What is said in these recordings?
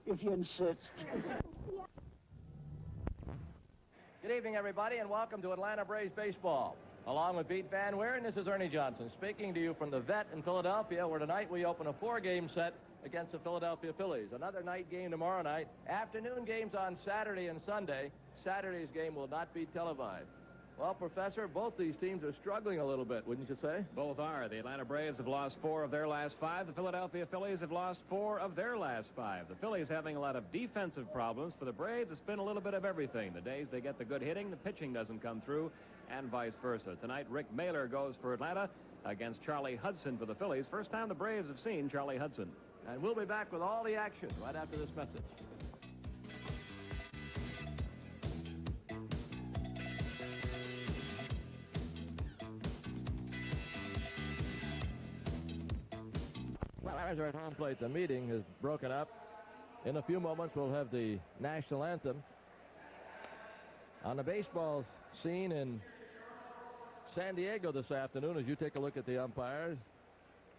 If you insist. Good evening, everybody, and welcome to Atlanta Braves baseball. Along with Pete Van Weeren, this is Ernie Johnson speaking to you from the Vet in Philadelphia, where tonight we open a 4-game set against the Philadelphia Phillies. Another night game tomorrow night. Afternoon games on Saturday and Sunday. Saturday's game will not be televised. Well, Professor, both these teams are struggling a little bit, wouldn't you say? Both are. The Atlanta Braves have lost 4 of their last 5. The Philadelphia Phillies have lost 4 of their last 5. The Phillies having a lot of defensive problems. For the Braves, it's been a little bit of everything. The days they get the good hitting, the pitching doesn't come through, and vice versa. Tonight, Rick Mailer goes for Atlanta against Charlie Hudson for the Phillies. First time the Braves have seen Charlie Hudson. And we'll be back with all the action right after this message. Well, as we're at home plate, the meeting is broken up. In a few moments, we'll have the national anthem. On the baseball scene in San Diego this afternoon, as you take a look at the umpires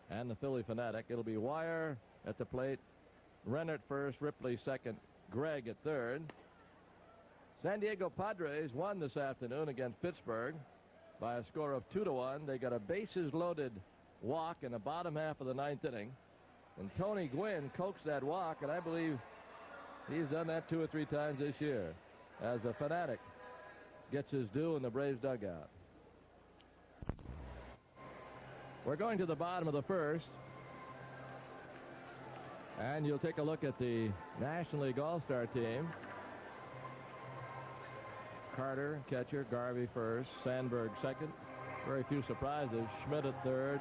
and the Philly Fanatic, it'll be Wire at the plate, Renner at first, Ripley second, Gregg at third. San Diego Padres won this afternoon against Pittsburgh by a score of 2-1. They got a bases-loaded walk in the bottom half of the 9th inning, and Tony Gwynn coaxed that walk, and I believe he's done that 2 or 3 times this year as a Fanatic gets his due in the Braves dugout. We're going to the bottom of the first, and you'll take a look at the National League All-Star team. Carter, catcher, Garvey first, Sandberg second. Very few surprises. Schmidt at third,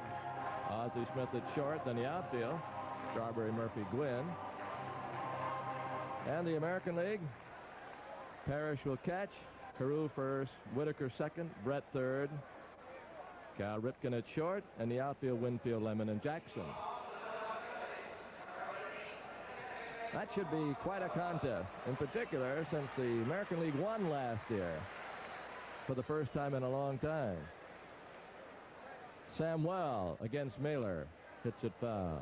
Ozzie Smith at short, then the outfield, Strawberry, Murphy, Gwynn. And the American League, Parrish will catch, Carew first, Whitaker second, Brett third, Cal Ripken at short, and the outfield, Winfield, Lemon, and Jackson. That should be quite a contest, in particular since the American League won last year for the first time in a long time. Samuel against Mailer, hits it foul.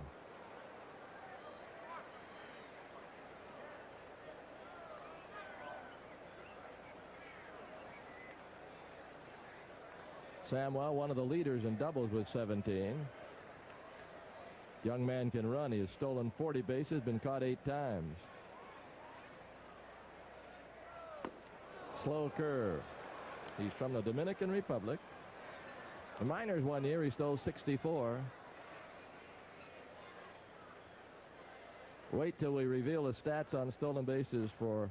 Samuel, one of the leaders in doubles with 17. Young man can run. He has stolen 40 bases, been caught 8 times. Slow curve. He's from the Dominican Republic. The minors one year, he stole 64. Wait till we reveal the stats on stolen bases for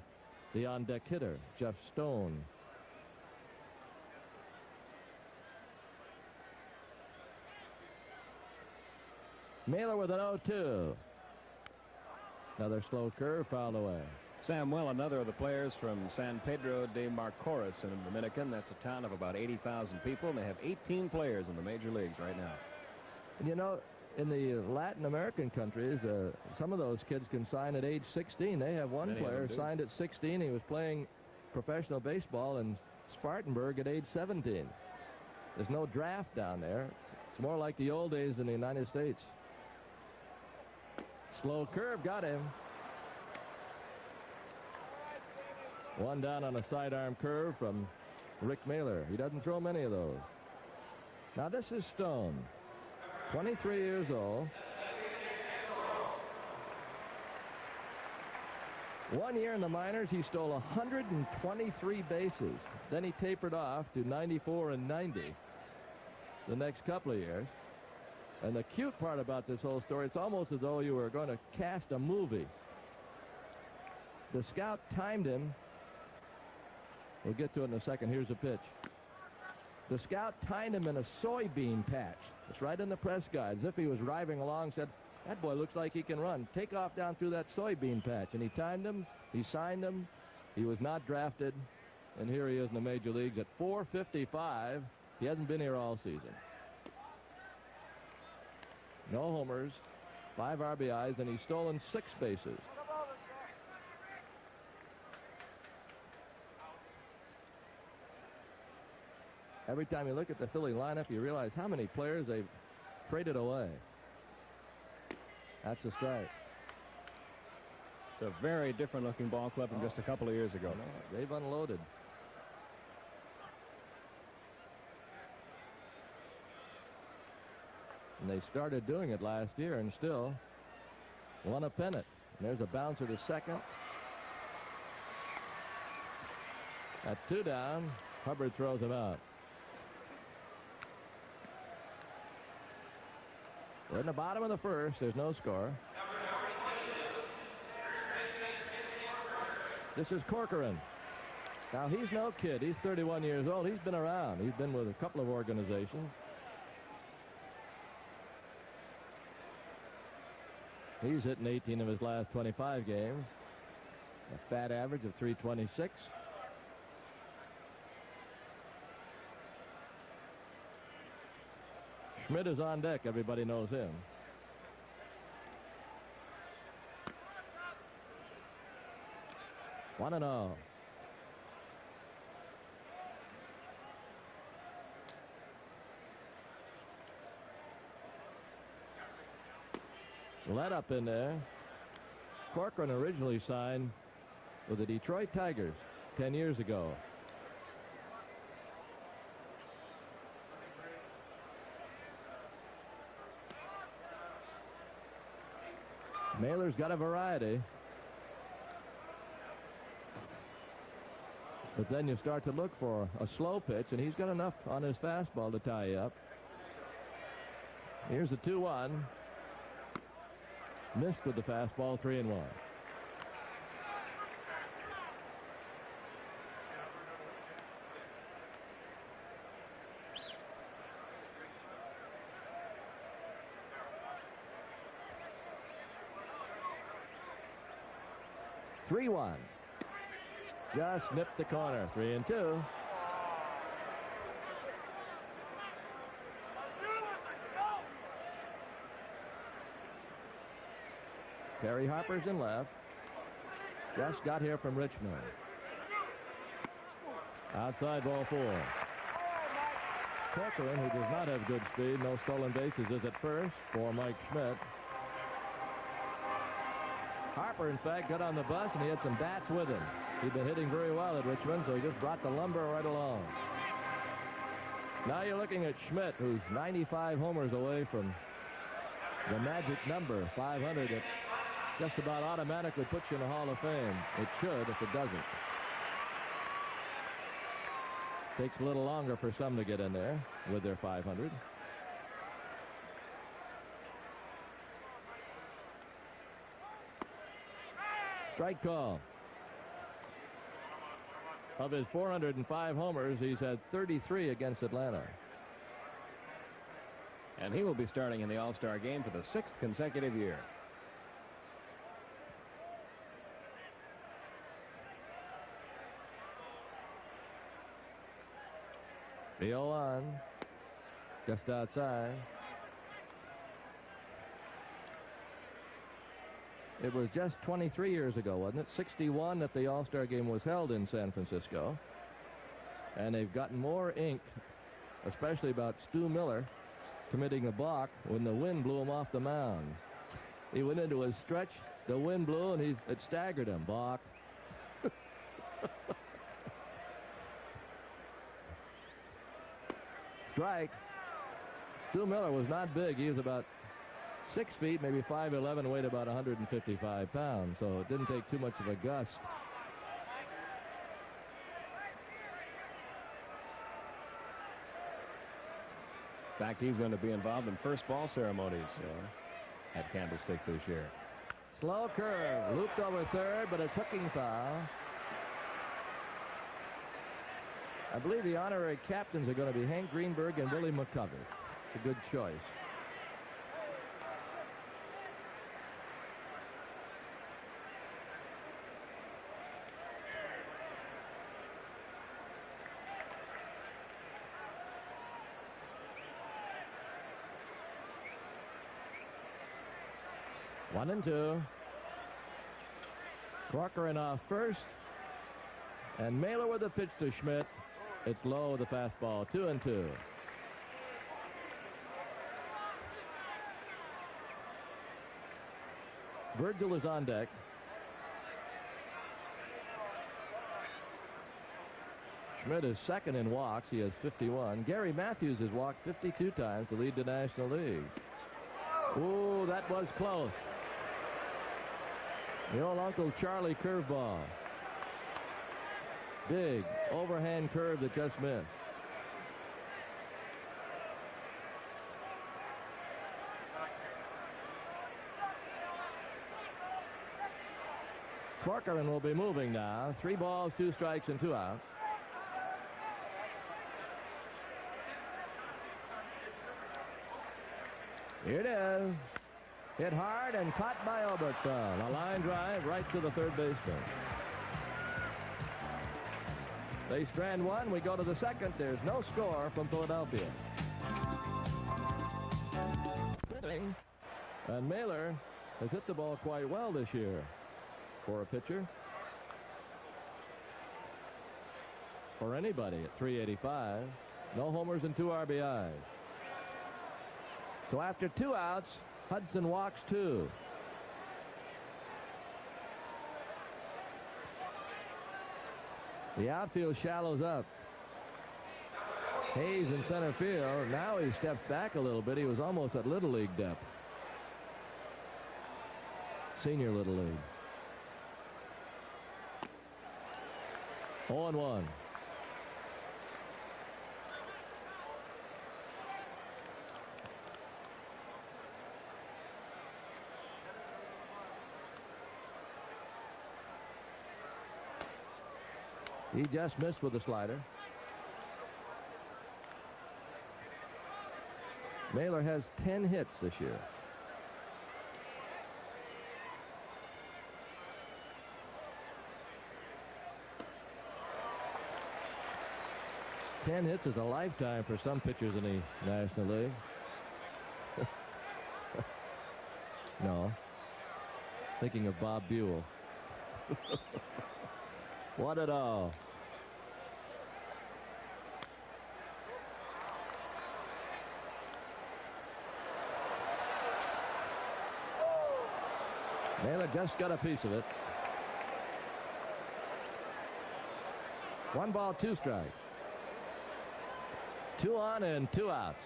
the on-deck hitter, Jeff Stone. Mailer with an 0-2. Another slow curve, fouled away. Samuel, another of the players from San Pedro de Marcores in the Dominican. That's a town of about 80,000 people, and they have 18 players in the major leagues right now. And you know, in the Latin American countries, some of those kids can sign at age 16. They have one player signed at 16. He was playing professional baseball in Spartanburg at age 17. There's no draft down there. It's more like the old days in the United States. Slow curve, got him. One down on a sidearm curve from Rick Mailer. He doesn't throw many of those. Now this is Stone, 23 years old. 1 year in the minors, he stole 123 bases. Then he tapered off to 94 and 90 the next couple of years. And the cute part about this whole story, it's almost as though you were going to cast a movie. The scout timed him. We'll get to it in a second. Here's the pitch. The scout timed him in a soybean patch. It's right in the press guide, as if he was driving along, said, that boy looks like he can run. Take off down through that soybean patch. And he timed him. He signed him. He was not drafted. And here he is in the major leagues at 455. He hasn't been here all season. No homers, 5 RBIs, and he's stolen 6 bases. Every time you look at the Philly lineup, you realize how many players they've traded away. That's a strike. It's a very different looking ball club from just a couple of years ago. No, they've unloaded. And they started doing it last year and still won a pennant. And there's a bouncer to second. That's 2 down. Hubbard throws him out. We're in the bottom of the first. There's no score. This is Corcoran. Now, he's no kid. He's 31 years old. He's been around. He's been with a couple of organizations. He's hitting 18 of his last 25 games. A fat average of 326. Schmidt is on deck. Everybody knows him. One and oh. Let up in there. Corcoran originally signed with the Detroit Tigers 10 years ago. Mailer's got a variety. But then you start to look for a slow pitch, and he's got enough on his fastball to tie you up. Here's the 2-1. Missed with the fastball, 3-1. Just nipped the corner. 3-2. Terry Harper's in left. Just got here from Richmond. Outside ball 4. Corcoran, who does not have good speed, no stolen bases, is at first for Mike Schmidt. Harper, in fact, got on the bus, and he had some bats with him. He'd been hitting very well at Richmond, so he just brought the lumber right along. Now you're looking at Schmidt, who's 95 homers away from the magic number, 500. It just about automatically puts you in the Hall of Fame. It should if it doesn't. Takes a little longer for some to get in there with their 500. Strike call. Of his 405 homers, he's had 33 against Atlanta. And he will be starting in the All-Star game for the 6th consecutive year. The 0-1, just outside. It was just 23 years ago, wasn't it? 61 that the All-Star game was held in San Francisco. And they've gotten more ink, especially about Stu Miller committing a balk when the wind blew him off the mound. He went into his stretch, the wind blew, and it staggered him. Balk. Strike. Stu Miller was not big. He was about 6 feet, maybe 5'11", weighed about 155 pounds, so it didn't take too much of a gust. In fact, he's going to be involved in first ball ceremonies at Candlestick this year. Slow curve, looped over third, but it's hooking foul. I believe the honorary captains are going to be Hank Greenberg and Willie McCovey. It's a good choice. One and two. Corcoran off first. And Mailer with a pitch to Schmidt. It's low with the fastball. 2-2. Virgil is on deck. Schmidt is second in walks. He has 51. Gary Matthews has walked 52 times to lead the National League. Ooh, that was close. The old Uncle Charlie curveball. Big overhand curve that just missed. Corcoran will be moving now. 3 balls, 2 strikes, and 2 outs. Here it is. Hit hard and caught by Oberkfell. A line drive right to the third baseman. They strand one. We go to the second. There's no score from Philadelphia. And Mailer has hit the ball quite well this year for a pitcher. For anybody at 385. No homers and 2 RBIs. So after 2 outs, Hudson walks 2. The outfield shallows up. Hayes in center field. Now he steps back a little bit. He was almost at Little League depth. Senior Little League. 0-1. He just missed with the slider. Mailer has 10 hits this year. Ten hits is a lifetime for some pitchers in the National League. No. Thinking of Bob Buell. What it all. Mailer just got a piece of it. 1 ball, 2 strikes. 2 on and 2 outs.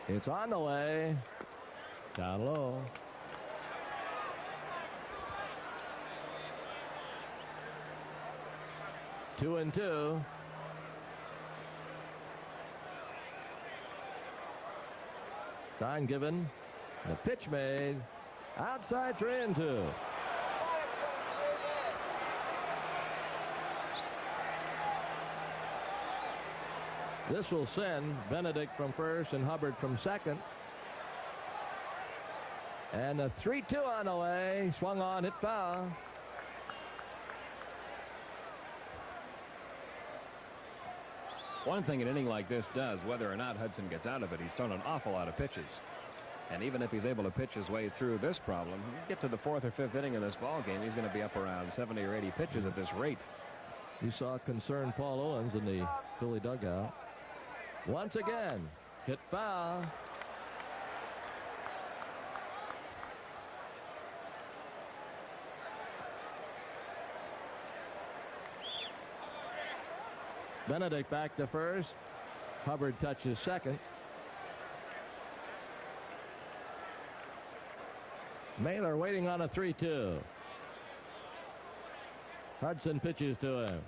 It's on the way. Down low. Two and 2. Sign given. The pitch made. Outside 3 and 2. This will send Benedict from first and Hubbard from second. And a 3-2 on the way. Swung on, hit foul. One thing an inning like this does, whether or not Hudson gets out of it, he's thrown an awful lot of pitches. And even if he's able to pitch his way through this problem, you get to the 4th or 5th inning of this ball game, he's going to be up around 70 or 80 pitches at this rate. You saw concerned Paul Owens in the Philly dugout. Once again, hit foul. Benedict back to first. Hubbard touches second. Mailer waiting on a 3-2. Hudson pitches to him.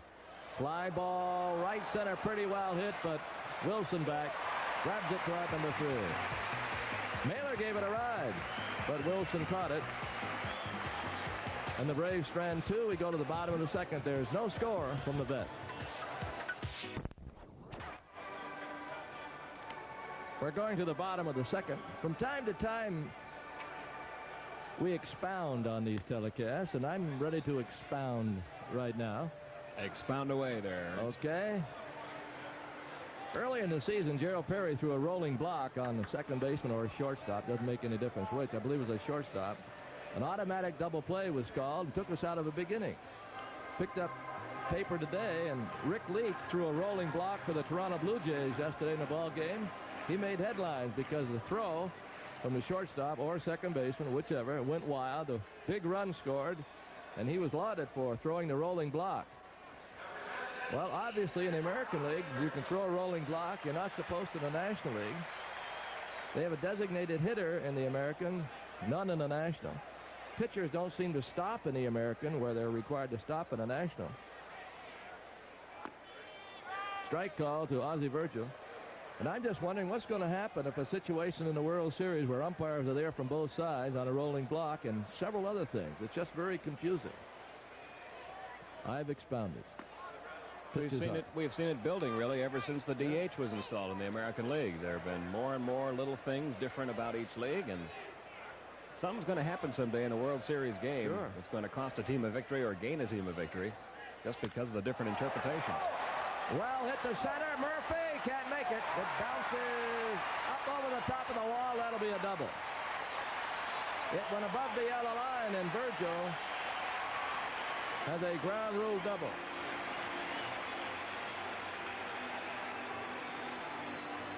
Fly ball, right center, pretty well hit, but Wilson back, grabs it to out number 3. Mailer gave it a ride, but Wilson caught it. And the Braves strand 2. We go to the bottom of the second. There's no score from the vet. We're going to the bottom of the second. From time to time, we expound on these telecasts, and I'm ready to expound right now. Expound away there. Okay. Early in the season, Gerald Perry threw a rolling block on the second baseman or a shortstop. Doesn't make any difference which. I believe it was a shortstop. An automatic double play was called. Took us out of a big inning. Picked up paper today, and Rick Leach threw a rolling block for the Toronto Blue Jays yesterday in the ball game. He made headlines because the throw from the shortstop or second baseman, whichever, went wild. A big run scored. and he was lauded for throwing the rolling block. Well, obviously in the American League, you can throw a rolling block. You're not supposed to in the National League. They have a designated hitter in the American, none in the National. Pitchers don't seem to stop in the American where they're required to stop in the National. Strike call to Ozzie Virgil. And I'm just wondering what's going to happen if a situation in the World Series where umpires are there from both sides on a rolling block and several other things. It's just very confusing. I've expounded. We've seen it building really ever since the DH was installed in the American League. There have been more and more little things different about each league, and something's going to happen someday in a World Series game. Sure. It's going to cost a team a victory or gain a team a victory just because of the different interpretations. Well, hit the center. Murphy can't make it. It bounces up over the top of the wall. That'll be a double. It went above the yellow line, and Virgil has a ground rule double.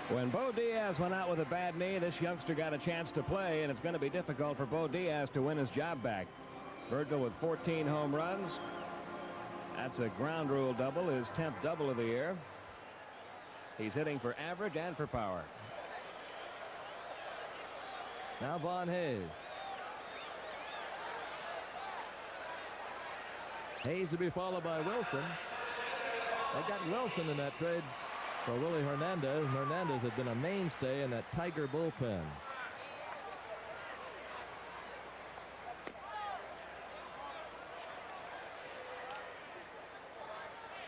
When Bo Diaz went out with a bad knee, this youngster got a chance to play, and it's going to be difficult for Bo Diaz to win his job back. Virgil with 14 home runs. That's a ground rule double, his 10th double of the year. He's hitting for average and for power. Now Von Hayes. Hayes to be followed by Wilson. They got Wilson in that trade for Willie Hernandez. Hernandez had been a mainstay in that Tiger bullpen.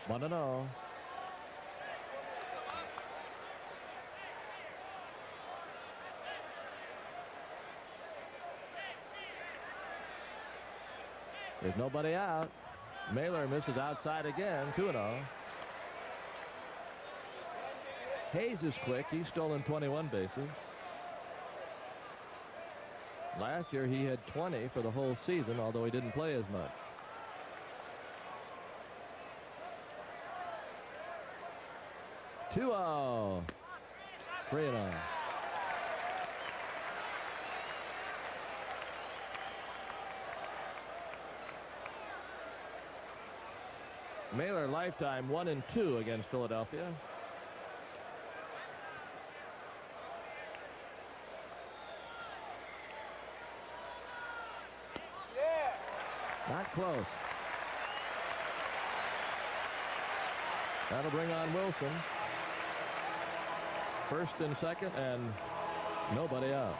One and all. There's nobody out. Mailer misses outside again. 2-0. Hayes is quick. He's stolen 21 bases. Last year he had 20 for the whole season, although he didn't play as much. Two-oh. 3-0. Mailer lifetime 1-2 against Philadelphia. Not close. That'll bring on Wilson. First and second, and nobody out.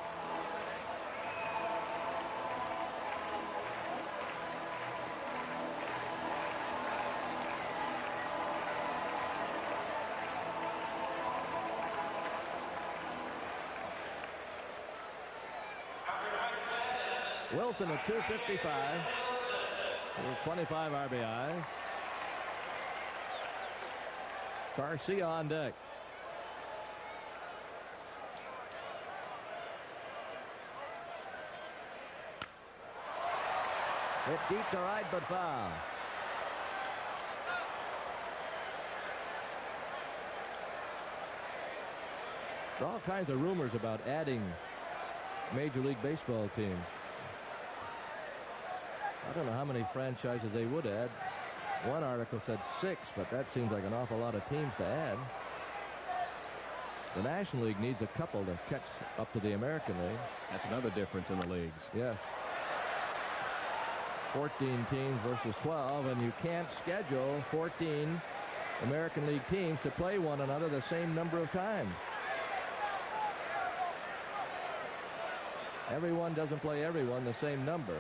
Wilson at 255. 25 RBI. Garcia on deck. Hit deep to right, but foul. There are all kinds of rumors about adding Major League Baseball teams. I don't know how many franchises they would add. One article said 6, but that seems like an awful lot of teams to add. The National League needs a couple to catch up to the American League. That's another difference in the leagues. Yes. 14 teams versus 12, and you can't schedule 14 American League teams to play one another the same number of times. Everyone doesn't play everyone the same number.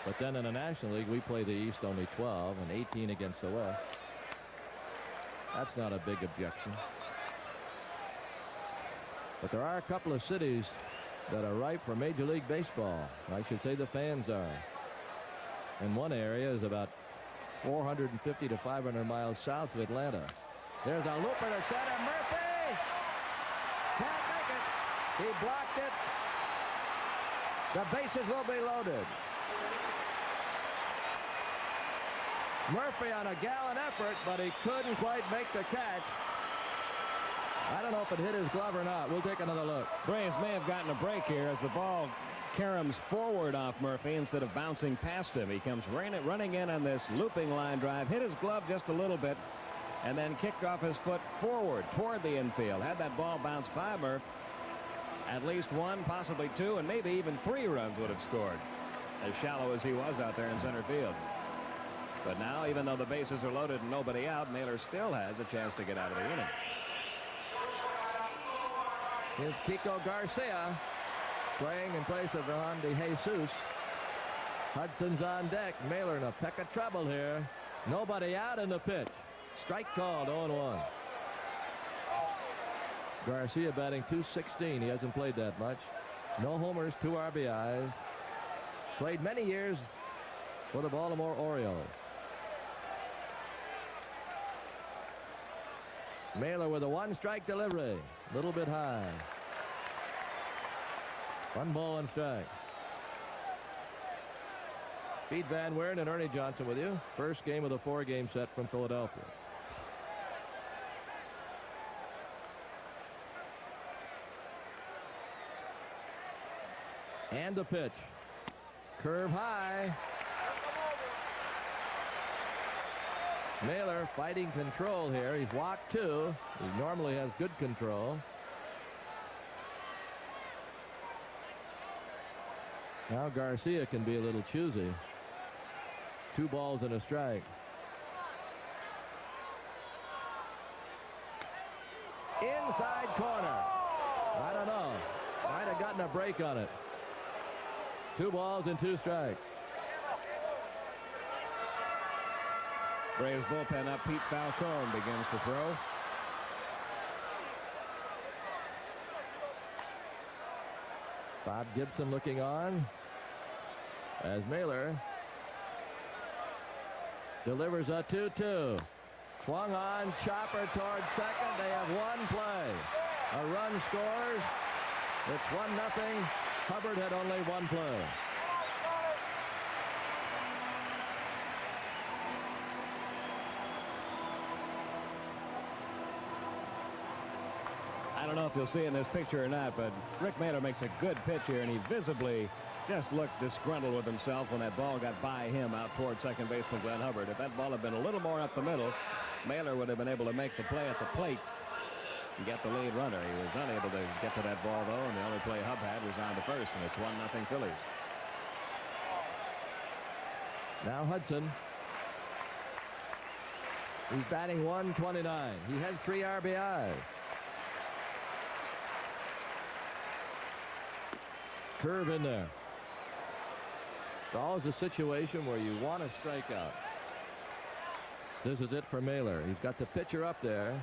But then in the National League, we play the East only 12 and 18 against the West. That's not a big objection. But there are a couple of cities that are ripe for Major League Baseball. I should say the fans are. And one area is about 450 to 500 miles south of Atlanta. There's a looper to center. Murphy can't make it. He blocked it. The bases will be loaded. Murphy on a gallant effort, but he couldn't quite make the catch. I don't know if it hit his glove or not. We'll take another look. Braves may have gotten a break here as the ball caroms forward off Murphy instead of bouncing past him. He comes running in on this looping line drive, hit his glove just a little bit, and then kicked off his foot forward toward the infield. Had that ball bounced by Murph, at least one, possibly two, and maybe even 3 runs would have scored, as shallow as he was out there in center field. But now, even though the bases are loaded and nobody out, Naylor still has a chance to get out of the inning. Here's Kiko Garcia playing in place of Ron DeJesus. Hudson's on deck. Naylor in a peck of trouble here. Nobody out in the pitch. Strike called, 0-1. Garcia batting .216. He hasn't played that much. No homers, 2 RBIs. Played many years for the Baltimore Orioles. Naylor with a 1-strike delivery. A little bit high. 1 ball, 1 strike. Pete Van Weeren and Ernie Johnson with you. First game of the 4-game set from Philadelphia. And the pitch. Curve high. Naylor fighting control here. He's walked 2. He normally has good control. Now Garcia can be a little choosy. 2 balls and a strike. Inside corner. I don't know. Might have gotten a break on it. 2 balls and 2 strikes. Braves bullpen up. Pete Falcone begins to throw. Bob Gibson looking on as Naylor delivers a 2-2. Swung on, chopper toward second. They have 1 play. A run scores. It's 1-0. Hubbard had only 1 play. I don't know if you'll see in this picture or not, but Rick Mahler makes a good pitch here, and he visibly just looked disgruntled with himself when that ball got by him out toward second baseman Glenn Hubbard. If that ball had been a little more up the middle, Mahler would have been able to make the play at the plate and get the lead runner. He was unable to get to that ball, though, and the only play Hub had was on to first, and it's 1-0 Phillies. Now Hudson. He's batting .129. He has 3 RBIs. Curve in there. It's always a situation where you want to strike out. This is it for Mahler. He's got the pitcher up there.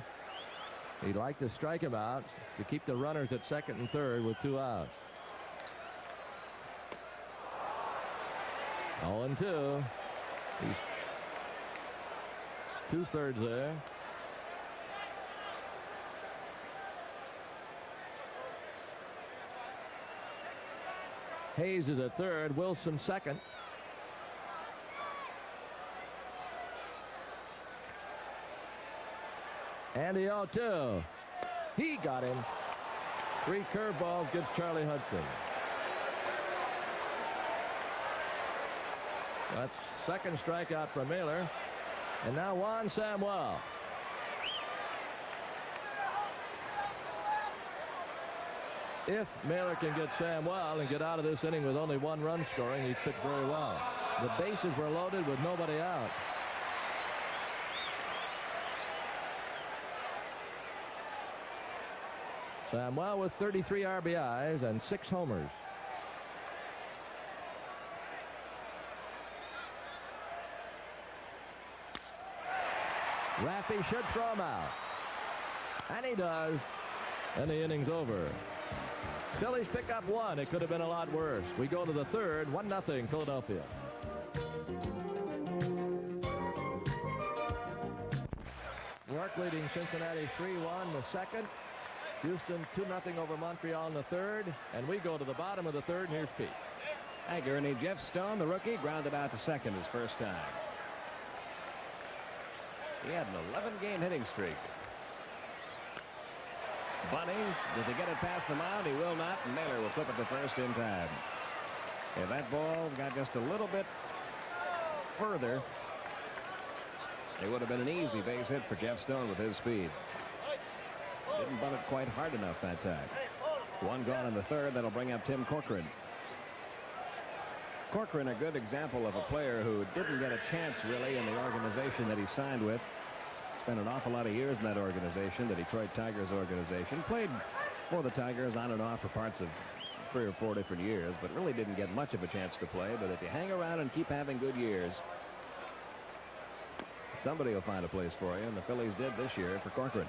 He'd like to strike him out to keep the runners at second and third with 2 outs. 0-2. He's 2/3 there. Hayes is at third. Wilson second. And the 0-2. He got him. 3 curveballs gives Charlie Hudson. That's second strikeout for Mahler. And now Juan Samuel. If Mahler can get Samuel and get out of this inning with only 1 run scoring, he's pitched very well. The bases were loaded with nobody out. Samuel with 33 RBIs and 6 homers. Raffy should throw him out. And he does. And the inning's over. Phillies pick up 1. It could have been a lot worse. We go to the third. 1-0 Philadelphia. York leading Cincinnati 3-1 the second. Houston 2-0 over Montreal in the third. And we go to the bottom of the third. And here's Pete. Hi, Gurney. Jeff Stone, the rookie, grounded out to second his first time. He had an 11-game hitting streak. Bunting, did he get it past the mound? He will not, and Naylor will flip it to first in time. If that ball got just a little bit further, it would have been an easy base hit for Jeff Stone with his speed. Didn't bunt it quite hard enough that time. One gone in the third. That'll bring up Tim Corcoran. Corcoran, a good example of a player who didn't get a chance really in the organization that he signed with. Spent an awful lot of years in that organization, the Detroit Tigers organization. Played for the Tigers on and off for parts of 3 or 4 different years, but really didn't get much of a chance to play. But if you hang around and keep having good years, somebody will find a place for you, and the Phillies did this year for Corcoran.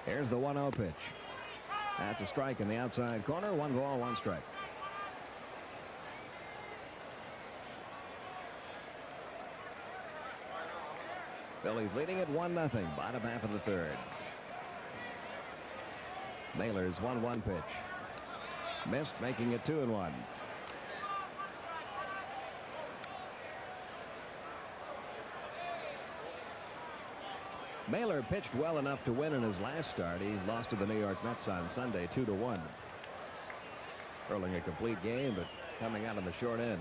Here's the 1-0 pitch. That's a strike in the outside corner. 1 ball, 1 strike. Phillies leading at 1-0. Bottom half of the third. Naylor's 1-1 pitch. Missed, making it 2-1. Naylor pitched well enough to win in his last start. He lost to the New York Mets on Sunday 2-1. Hurling a complete game, but coming out on the short end.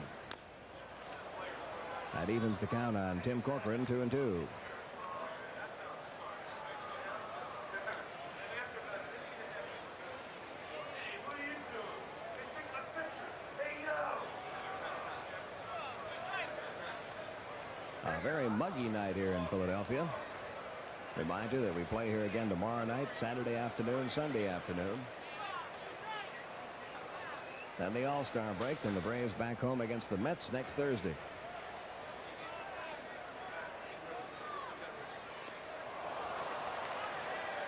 That evens the count on Tim Corcoran, 2-2. A very muggy night here in Philadelphia. Remind you that we play here again tomorrow night, Saturday afternoon, Sunday afternoon. Then the All-Star break, and the Braves back home against the Mets next Thursday.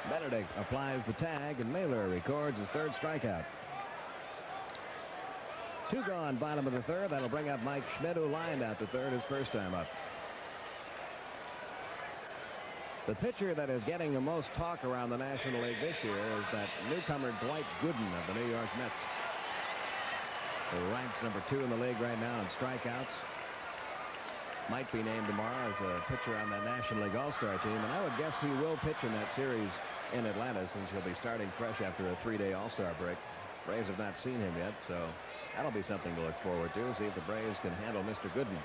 Benedict applies the tag, and Naylor records his 3rd strikeout. 2 gone, bottom of the 3rd. That'll bring up Mike Schmidt, who lined out the 3rd his first time up. The pitcher that is getting the most talk around the National League this year is that newcomer Dwight Gooden of the New York Mets, who ranks number 2 in the league right now in strikeouts. Might be named tomorrow as a pitcher on that National League All-Star team, and I would guess he will pitch in that series in Atlanta, since he'll be starting fresh after a 3-day All-Star break. Braves have not seen him yet, so that'll be something to look forward to. See if the Braves can handle Mr. Gooden.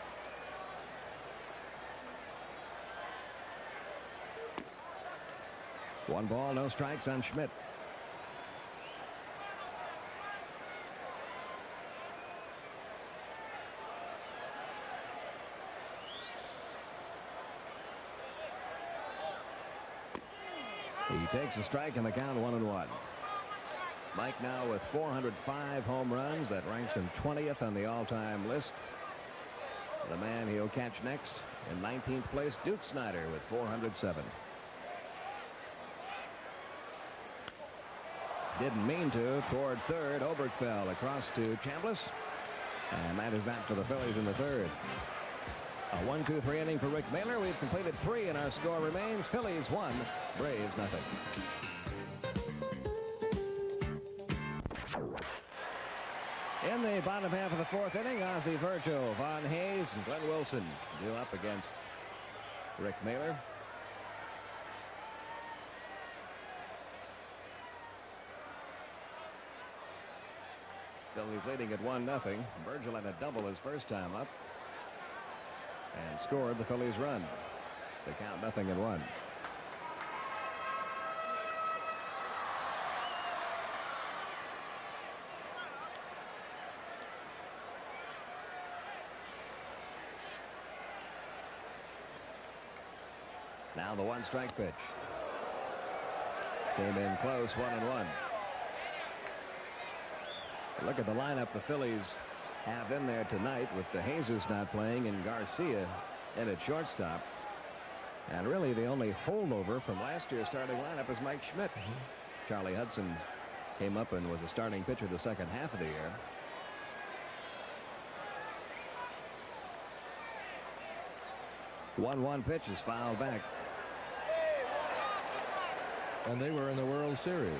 One ball, no strikes on Schmidt. He takes a strike and the count 1-1. Mike now with 405 home runs. That ranks him 20th on the all-time list. The man he'll catch next in 19th place, Duke Snider, with 407. Didn't mean to. Toward 3rd. Oberkfell across to Chambliss. And that is that for the Phillies in the 3rd. A 1-2-3 inning for Rick Naylor. We've completed 3, and our score remains Phillies 1, Braves nothing. In the bottom half of the 4th inning, Ozzie Virgil, Von Hayes, and Glenn Wilson due up against Rick Naylor. Phillies leading at 1-0. Virgil had a double his first time up and scored the Phillies run. They count 0-1. Now the 1-strike pitch. Came in close, 1-1. Look at the lineup the Phillies have in there tonight, with DeJesus not playing and Garcia in at shortstop. And really the only holdover from last year's starting lineup is Mike Schmidt. Charlie Hudson came up and was a starting pitcher the second half of the year. The 1-1 pitch is fouled back. And they were in the World Series.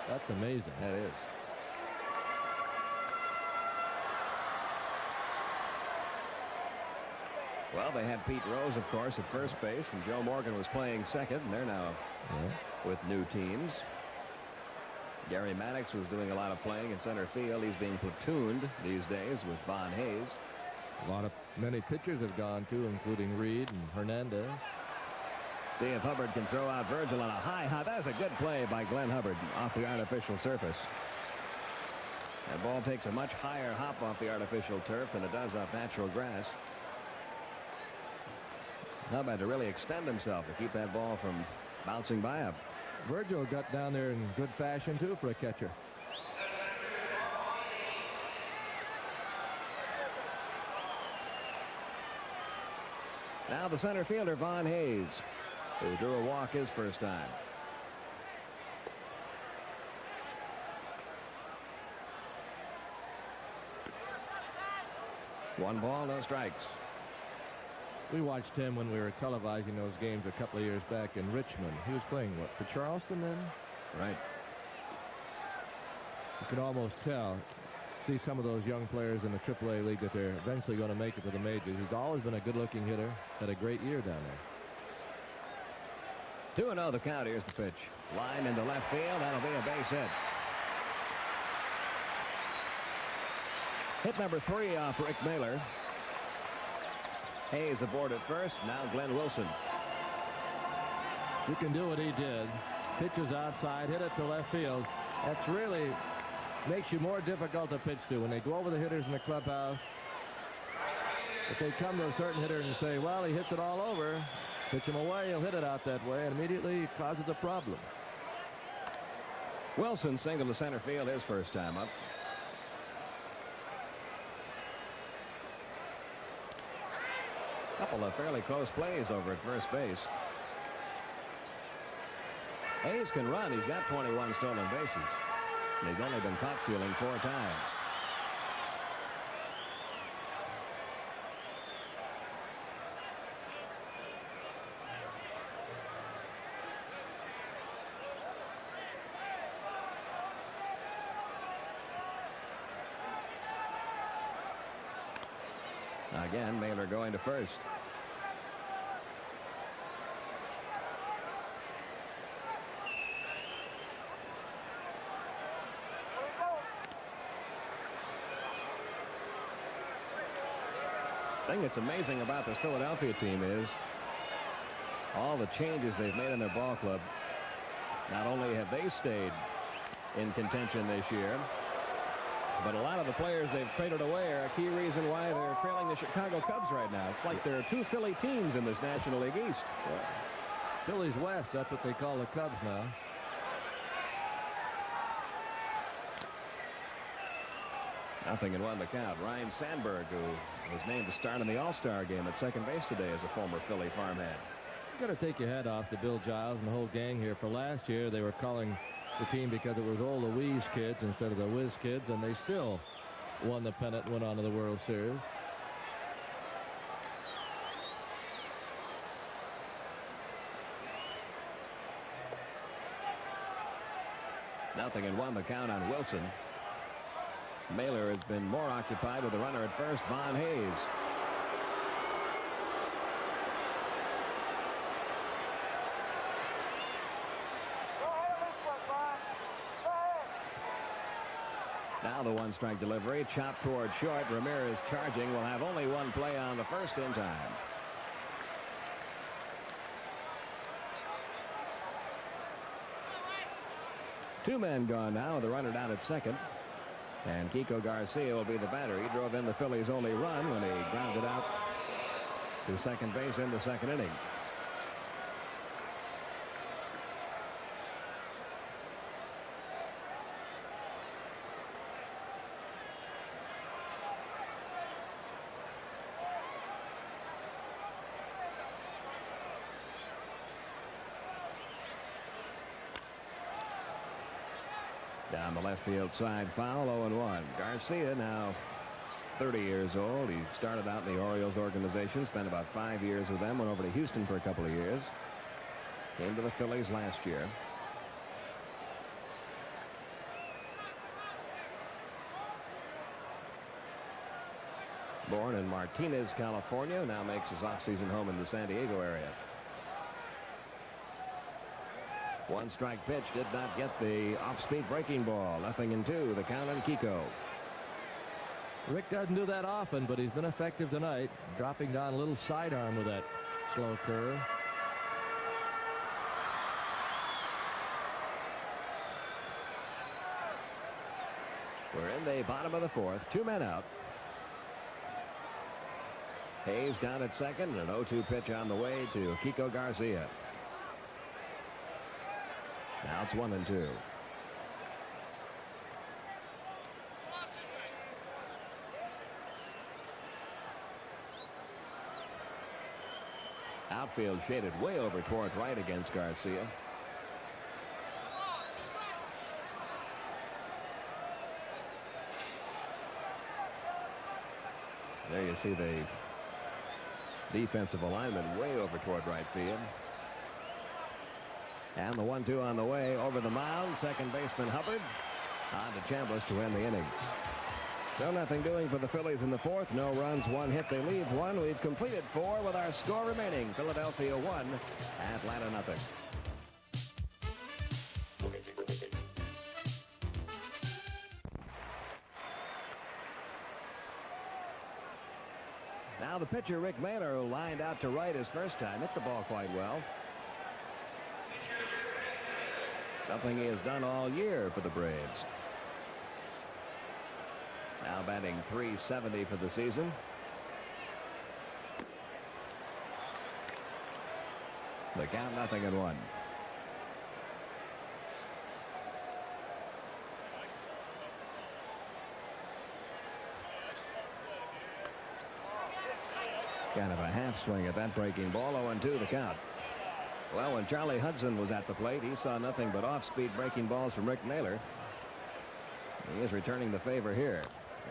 That's amazing. That is. Well, they had Pete Rose, of course, at first base, and Joe Morgan was playing second, and they're now with new teams. Gary Maddox was doing a lot of playing in center field. He's being platooned these days with Von Hayes. Many pitchers have gone too, including Reed and Hernandez. See if Hubbard can throw out Virgil on a high hop. That was a good play by Glenn Hubbard off the artificial surface. That ball takes a much higher hop off the artificial turf than it does off natural grass. Hubbard had to really extend himself to keep that ball from bouncing by him. Virgil got down there in good fashion too for a catcher. Now the center fielder, Von Hayes, who drew a walk his first time. One ball, no strikes. We watched him when we were televising those games a couple of years back in Richmond. He was playing, what, for Charleston then? Right. You can almost tell, see some of those young players in the AAA league that they're eventually going to make it to the majors. He's always been a good-looking hitter. Had a great year down there. 2-0 the count. Here's the pitch. Line into left field. That'll be a base hit. Hit number 3 off Rick Mailer. Hayes aboard at first. Now Glenn Wilson. You can do what he did. Pitches outside, hit it to left field. That's really makes you more difficult to pitch to when they go over the hitters in the clubhouse. If they come to a certain hitter and say, well, he hits it all over, pitch him away, he'll hit it out that way, and immediately it causes a problem. Wilson singled to center field his first time up. Couple of fairly close plays over at first base. Hayes can run. He's got 21 stolen bases. And he's only been caught stealing 4 times. Again, Mailer going to first. The thing that's amazing about this Philadelphia team is all the changes they've made in their ball club. Not only have they stayed in contention this year, but a lot of the players they've traded away are a key reason why they're trailing the Chicago Cubs right now. It's like there are 2 Philly teams in this National League East. Yeah. Phillies West, that's what they call the Cubs now. Nothing and 1 the count. Ryan Sandberg, who was named to start in the All-Star game at second base today as a former Philly farmhand. You got to take your hat off to Bill Giles and the whole gang here. For last year, they were calling the team because it was all the Wheeze kids instead of the Whiz kids, and they still won the pennant and went on to the World Series. Nothing and 1 the count on Wilson. Mailer has been more occupied with the runner at first, Von Hayes. Now the 1-strike delivery, chopped toward short. Ramirez charging, will have only 1 play on the first in time. Two men gone now, the runner down at second. And Kiko Garcia will be the batter. He drove in the Phillies' only run when he grounded out to second base in the second inning. Down the left field side, foul, 0-1. Garcia now 30 years old. He started out in the Orioles organization, spent about 5 years with them, went over to Houston for a couple of years. Came to the Phillies last year. Born in Martinez, California, now makes his off-season home in the San Diego area. One strike pitch did not get the off-speed breaking ball. 0-2, the count on Kiko. Rick doesn't do that often, but he's been effective tonight, dropping down a little sidearm with that slow curve. We're in the bottom of the fourth. 2 men out. Hayes down at second. An 0-2 pitch on the way to Kiko Garcia. Now it's 1-2. Outfield shaded way over toward right against Garcia. There you see the defensive alignment way over toward right field. And the 1-2 on the way over the mound. Second baseman Hubbard on to Chambliss to end the inning. So nothing doing for the Phillies in the fourth. No runs, 1 hit. They leave 1. We've completed 4 with our score remaining. Philadelphia 1, Atlanta nothing. Now the pitcher, Rick Mailer, who lined out to right his first time, hit the ball quite well. Something he has done all year for the Braves. Now batting .370 for the season. The count 0-1. Kind of a half swing at that breaking ball. 0-2 the count. Well, when Charlie Hudson was at the plate, he saw nothing but off-speed breaking balls from Rick Mailer. He is returning the favor here.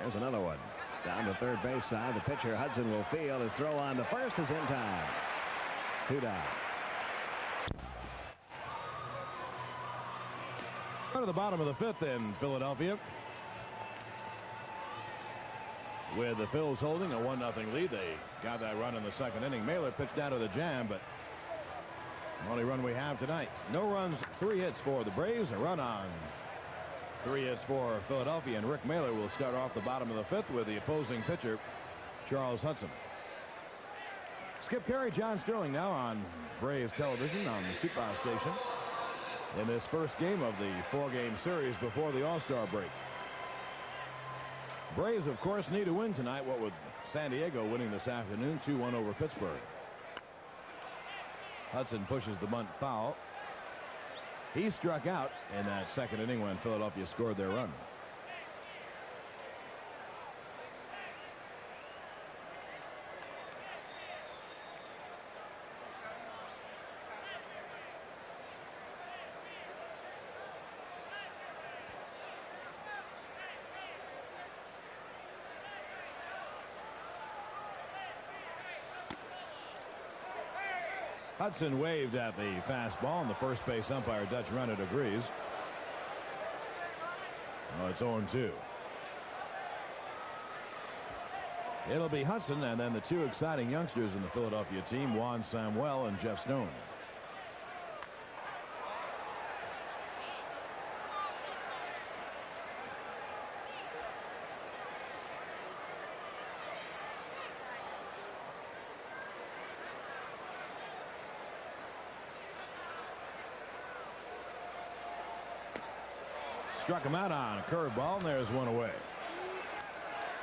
There's another one. Down the third base side, the pitcher Hudson will field. His throw on to first is in time. 2 down. To the bottom of the fifth in Philadelphia. With the Phils holding a 1-0 lead. They got that run in the second inning. Mailer pitched down to the jam, but the only run we have tonight. No runs, 3 hits for the Braves. A run on 3 hits for Philadelphia, and Rick Mailer will start off the bottom of the fifth with the opposing pitcher, Charles Hudson. Skip Carey, John Sterling now on Braves television on the SuperStar station in this first game of the 4-game series before the All-Star break. Braves, of course, need to win tonight. What with San Diego winning this afternoon, 2-1 over Pittsburgh. Hudson pushes the bunt foul. He struck out in that second inning when Philadelphia scored their run. Hudson waved at the fastball, and the first base umpire, Dutch Rennert, agrees. Oh, it's 0-2. It'll be Hudson and then the 2 exciting youngsters in the Philadelphia team, Juan Samuel and Jeff Stone. Struck him out on a curveball, and there's one away.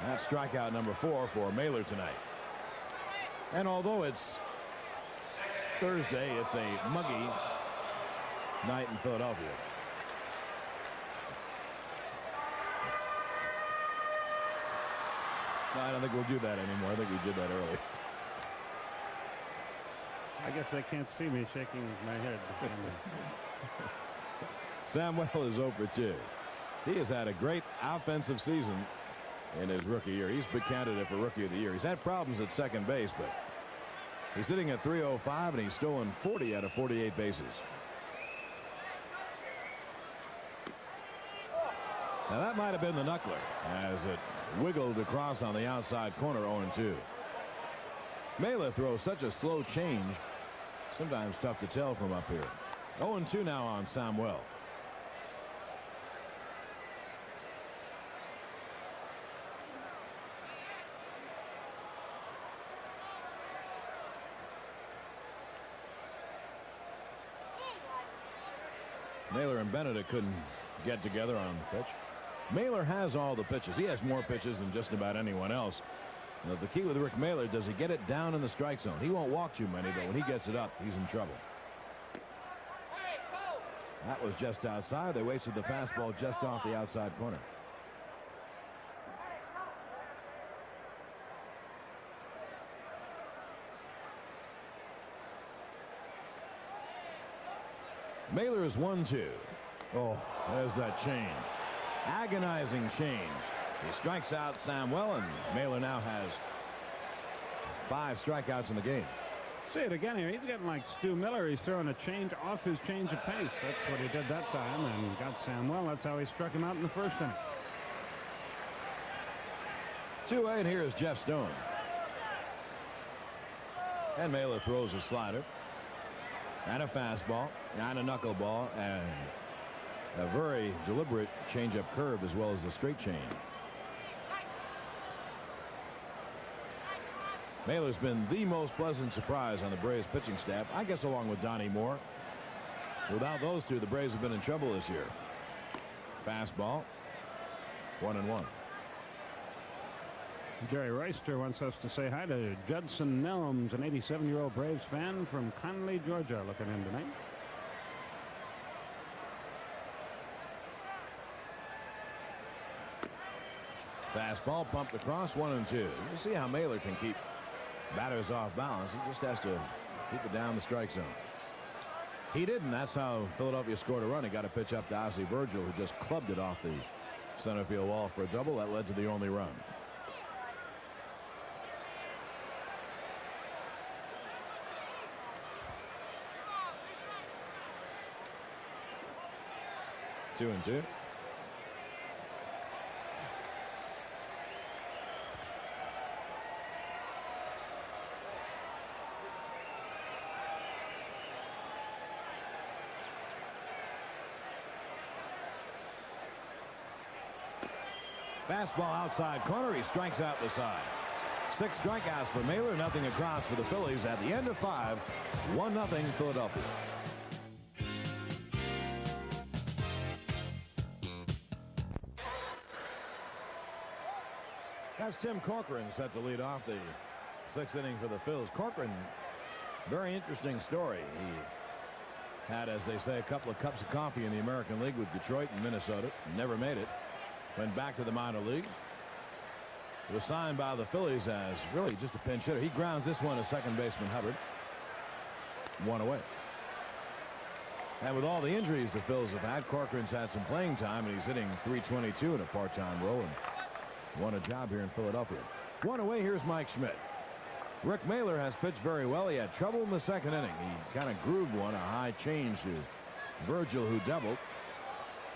That's strikeout number 4 for Mailer tonight. And although it's Thursday, it's a muggy night in Philadelphia. No, I don't think we'll do that anymore. I think we did that early. I guess they can't see me shaking my head. Samuel is 0 for 2. He has had a great offensive season in his rookie year. He's a big candidate for Rookie of the Year. He's had problems at second base, but he's sitting at .305, and he's stolen 40 out of 48 bases. Now that might have been the knuckler as it wiggled across on the outside corner. 0-2. Mailer throws such a slow change. Sometimes tough to tell from up here. 0-2 now on Samuel. Mailer and Benedict couldn't get together on the pitch. Mailer has all the pitches. He has more pitches than just about anyone else. Now, the key with Rick Mailer, does he get it down in the strike zone? He won't walk too many, but when he gets it up, he's in trouble. That was just outside. They wasted the fastball just off the outside corner. Mailer is 1-2. Oh, there's that change. Agonizing change. He strikes out Samuel, and Mailer now has 5 strikeouts in the game. See it again here. He's getting like Stu Miller. He's throwing a change off his change of pace. That's what he did that time, and got Samuel. That's how he struck him out in the first inning. 2-8, and here is Jeff Stone. And Mailer throws a slider and a fastball and a knuckleball and a very deliberate changeup curve as well as the straight change. Mailer's been the most pleasant surprise on the Braves pitching staff, I guess, along with Donnie Moore. Without those two, the Braves have been in trouble this year. Fastball, 1-1. Jerry Royster wants us to say hi to Judson Nelms, an 87-year-old Braves fan from Conley, Georgia, looking in tonight. Fastball pumped across, 1-2. You see how Mailer can keep batters off balance. He just has to keep it down the strike zone. He didn't. That's how Philadelphia scored a run. He got a pitch up to Ozzie Virgil, who just clubbed it off the center field wall for a double. That led to the only run. Two and two. Fastball outside corner. He strikes out the side. 6 strikeouts for Mailer. Nothing across for the Phillies at the end of 5. 1-0 Philadelphia. That's Tim Corcoran set to lead off the 6th inning for the Phils. Corcoran, very interesting story. He had, as they say, a couple of cups of coffee in the American League with Detroit and Minnesota. Never made it. Went back to the minor leagues. Was signed by the Phillies as really just a pinch hitter. He grounds this one to second baseman Hubbard. 1 away. And with all the injuries the Phils have had, Corcoran's had some playing time, and he's hitting .322 in a part-time role and won a job here in Philadelphia. 1 away. Here's Mike Schmidt. Rick Mailer has pitched very well. He had trouble in the 2nd inning. He kind of grooved one, a high change to Virgil, who doubled.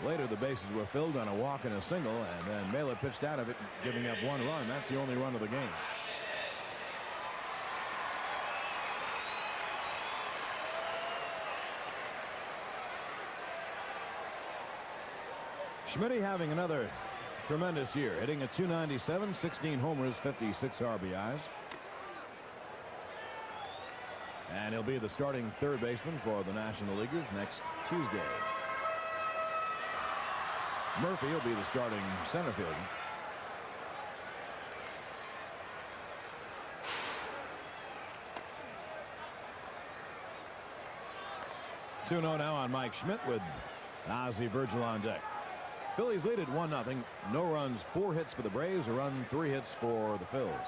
Later, the bases were filled on a walk and a single, and then Mailer pitched out of it, giving up 1 run. That's the only run of the game. Schmidt having another tremendous year, hitting a .297, 16 homers, 56 RBIs. And he'll be the starting 3rd baseman for the National Leaguers next Tuesday. Murphy will be the starting center fielder. .2-0 now on Mike Schmidt with Ozzie Virgil on deck. Phillies lead at 1-0. No runs, 4 hits for the Braves, a run, 3 hits for the Phils.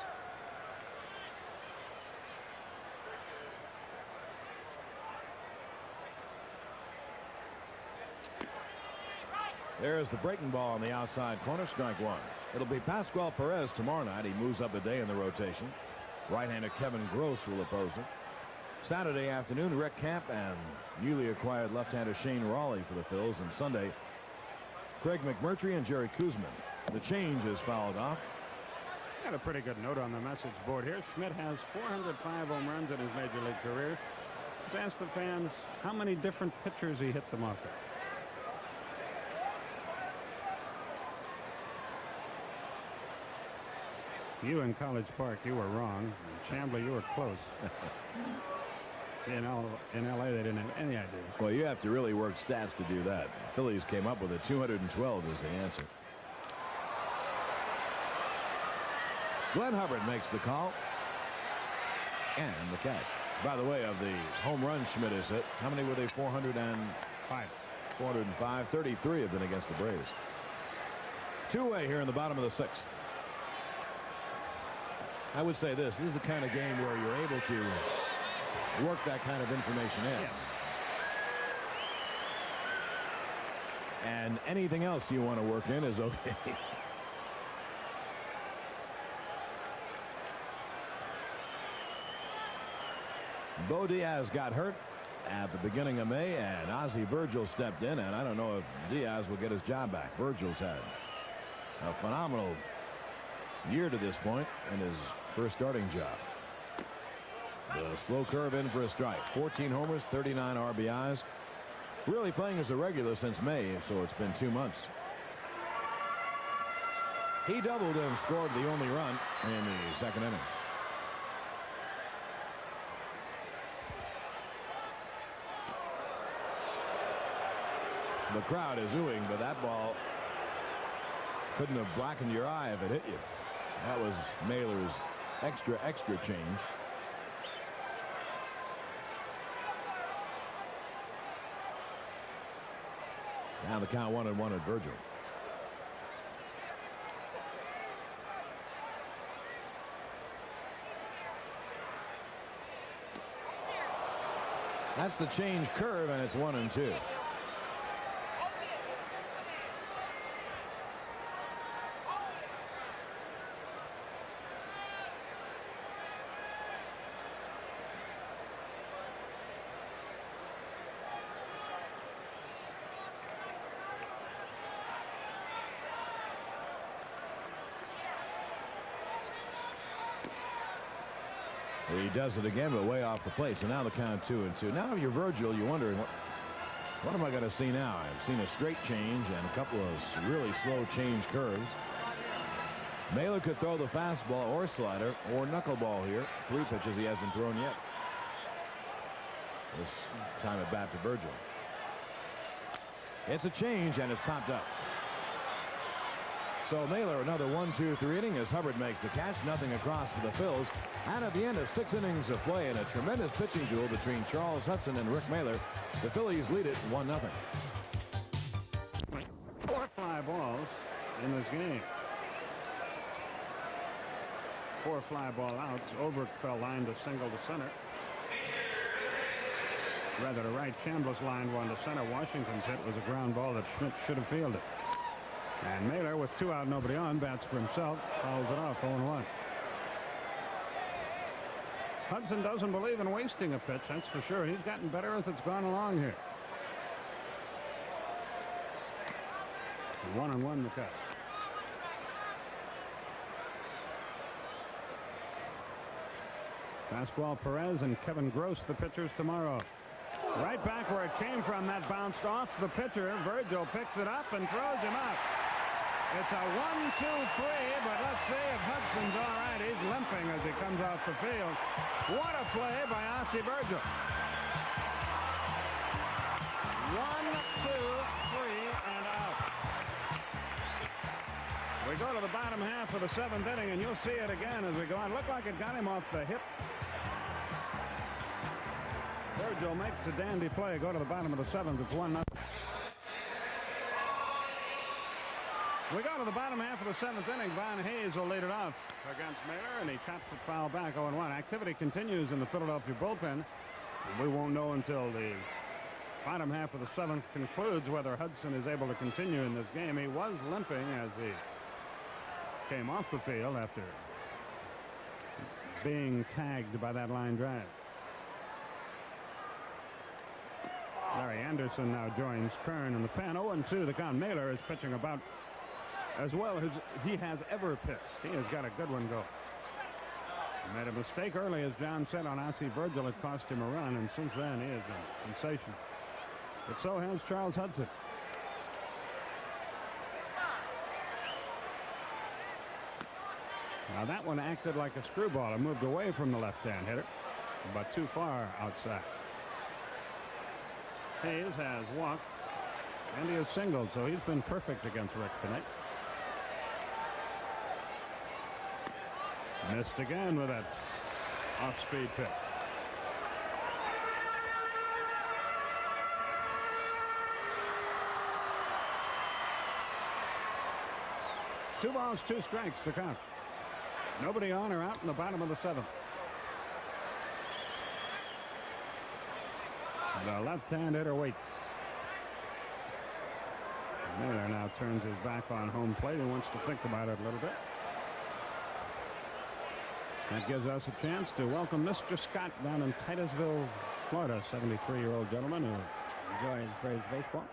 There's the breaking ball on the outside corner, strike 1. It'll be Pascual Perez tomorrow night. He moves up a day in the rotation. Right-hander Kevin Gross will oppose him. Saturday afternoon, Rick Camp and newly acquired left-hander Shane Raleigh for the Phils. And Sunday, Craig McMurtry and Jerry Kuzman. The change is fouled off. Got a pretty good note on the message board here. Schmidt has 405 home runs in his major league career. Let's ask the fans how many different pitchers he hit them off of. You in College Park, you were wrong. In Chamblee, you were close. In L.A., they didn't have any idea. Well, you have to really work stats to do that. The Phillies came up with a 212 as the answer. Glenn Hubbard makes the call. And the catch. By the way, of the home runs Schmidt has hit, how many were they? 405. 405. 33 have been against the Braves. Two-way here in the bottom of the sixth. I would say this is the kind of game where you're able to work that kind of information in. Yes. And anything else you want to work in is okay. Bo Diaz got hurt at the beginning of May, and Ozzie Virgil stepped in, and I don't know if Diaz will get his job back. Virgil's had a phenomenal year to this point in his first starting job. The slow curve in for a strike. 14 homers, 39 RBIs. Really playing as a regular since May, so it's been 2 months. He doubled and scored the only run in the second inning. The crowd is oohing, but that ball couldn't have blackened your eye if it hit you. That was Mailer's extra change. Now the count 1-1 at Virgil. That's the change curve, and it's 1-2. He does it again, but way off the plate. So now the count 2-2. Now if you're Virgil, you're wondering, what am I going to see now? I've seen a straight change and a couple of really slow change curves. Mailer could throw the fastball or slider or knuckleball here. 3 pitches he hasn't thrown yet. This time at bat to Virgil. It's a change, and it's popped up. So Mailer another 1-2-3 inning as Hubbard makes the catch. Nothing across for the Phils. And at the end of 6 innings of play in a tremendous pitching duel between Charles Hudson and Rick Mailer, the Phillies lead it 1-0. 4 fly balls in this game. 4 fly ball outs. Oberkfell lined a single to center. Rather to right, Chambliss lined one to center. Washington's hit was a ground ball that Schmidt should have fielded. And Mailer, with 2 out, nobody on, bats for himself, fouls it off, 0-1. Hudson doesn't believe in wasting a pitch, that's for sure. He's gotten better as it's gone along here. 1-1 the cut. Fastball Perez and Kevin Gross, the pitchers tomorrow. Right back where it came from, that bounced off the pitcher. Virgil picks it up and throws him out. It's a 1-2-3, but let's see if Hudson's all right. He's limping as he comes off the field. What a play by Ozzie Virgil. 1, 2, 3, and out. We go to the bottom half of the 7th inning, and you'll see it again as we go on. Looked like it got him off the hip. Virgil makes a dandy play. Go to the bottom of the 7th. It's 1-0. We go to the bottom half of the 7th inning. Von Hayes will lead it off against Mailer, and he taps it foul back 0-1. Activity continues in the Philadelphia bullpen. We won't know until the bottom half of the 7th concludes whether Hudson is able to continue in this game. He was limping as he came off the field after being tagged by that line drive. Larry Anderson now joins Kern in the pen. 0-2 the count. Naylor is pitching about as well as he has ever pitched. He has got a good one going. He made a mistake early, as John said, on Ossie Virgil. It cost him a run, and since then he has been sensational. But so has Charles Hudson. Now that one acted like a screwball. It moved away from the left-hand hitter, but too far outside. Hayes has walked, and he has singled, so he's been perfect against Rick tonight. Missed again with that off-speed pitch. Two balls, two strikes to count. Nobody on or out in the bottom of the seventh. The left-hand hitter waits. Miller now turns his back on home plate and wants to think about it a little bit. That gives us a chance to welcome Mr. Scott down in Titusville, Florida. 73-year-old gentleman who enjoys Braves baseball.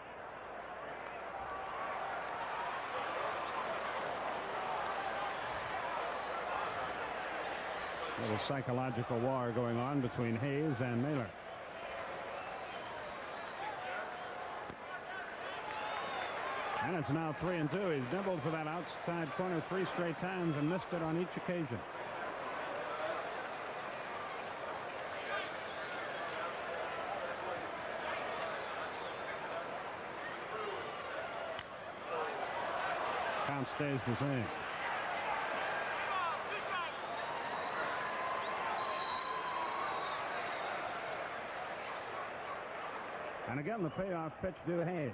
A little psychological war going on between Hayes and Naylor. And it's now 3-2. He's nibbled for that outside corner 3 straight times and missed it on each occasion. Count stays the same. And again, the payoff pitch to Hayes.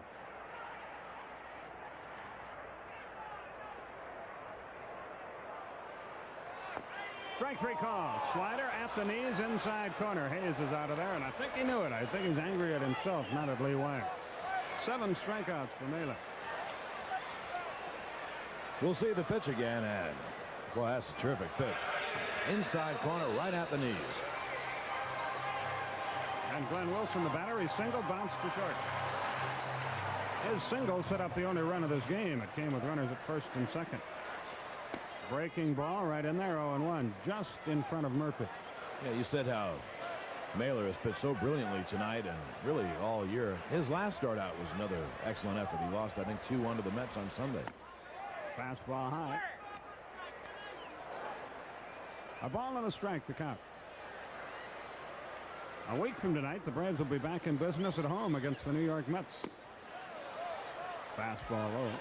Strike 3 call. Slider at the knees, inside corner. Hayes is out of there, and I think he knew it. I think he's angry at himself, not at Lee Wire. 7 strikeouts for Naylor. We'll see the pitch again, and boy, that's a terrific pitch. Inside corner, right at the knees. And Glenn Wilson, the batter, he single, bounced to short. His single set up the only run of this game. It came with runners at first and second. Breaking ball right in there, 0-1, just in front of Murphy. Yeah, you said how Mailer has pitched so brilliantly tonight and really all year. His last start out was another excellent effort. He lost, I think, 2-1 to the Mets on Sunday. Fastball high. A ball and a strike to count. A week from tonight, the Braves will be back in business at home against the New York Mets. Fastball low.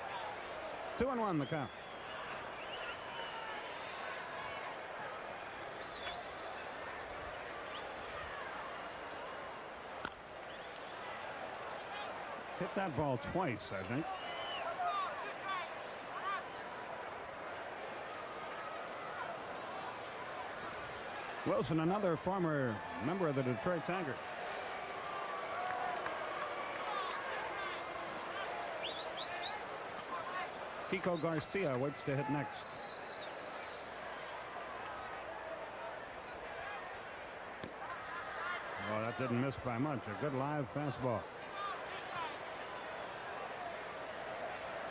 2-1 the count. Hit that ball twice, I think. Wilson, another former member of the Detroit Tigers. Kiko Garcia waits to hit next. Oh, that didn't miss by much. A good live fastball.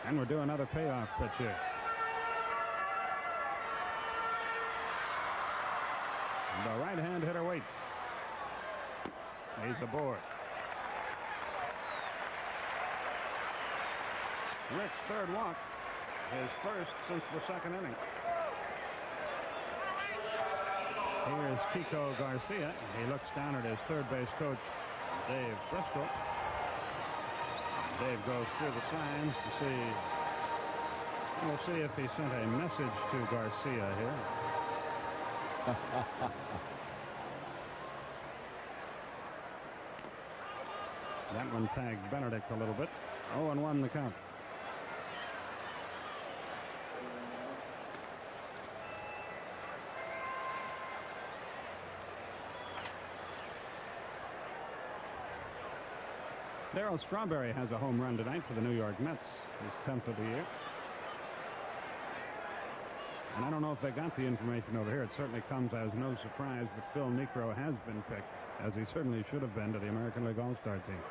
And we're doing another payoff pitch here. The right-hand hitter waits. He's aboard. Rick's third walk, his first since the second inning. Here's Kiko Garcia. He looks down at his third base coach, Dave Bristol. Dave goes through the signs to see. We'll see if he sent a message to Garcia here. That one tagged Benedict a little bit. 0-1 the count. Darryl Strawberry has a home run tonight for the New York Mets, his 10th of the year. And I don't know if they got the information over here. It certainly comes as no surprise, but Phil Niekro has been picked, as he certainly should have been, to the American League All-Star team.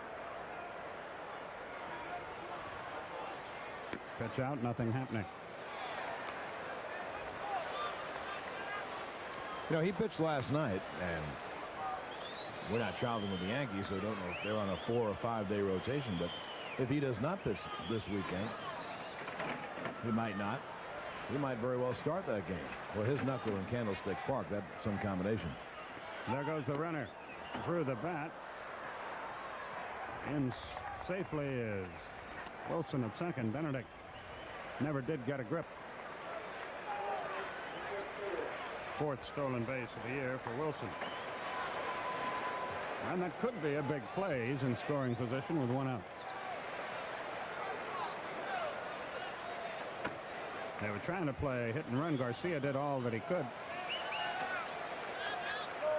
Pitch out, nothing happening. You know, he pitched last night, and we're not traveling with the Yankees, so don't know if they're on a 4 or 5 day rotation. But if he does not pitch this weekend, he might not. He might very well start that game. Well, his knuckle in Candlestick Park, that's some combination. There goes the runner through the bat. In safely is Wilson at second. Benedict never did get a grip. 4th stolen base of the year for Wilson. And that could be a big play. He's in scoring position with 1 out. They were trying to play hit and run. Garcia did all that he could.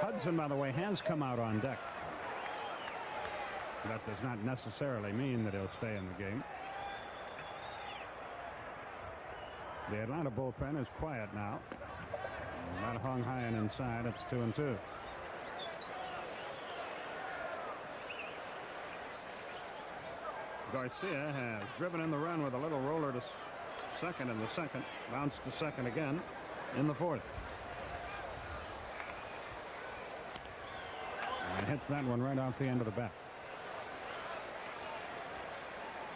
Hudson, by the way, has come out on deck. That does not necessarily mean that he'll stay in the game. The Atlanta bullpen is quiet now. Not hung high and inside. It's 2-2. Garcia has driven in the run with a little roller to second in the second. Bounced to second again in the 4th. And hits that one right off the end of the bat.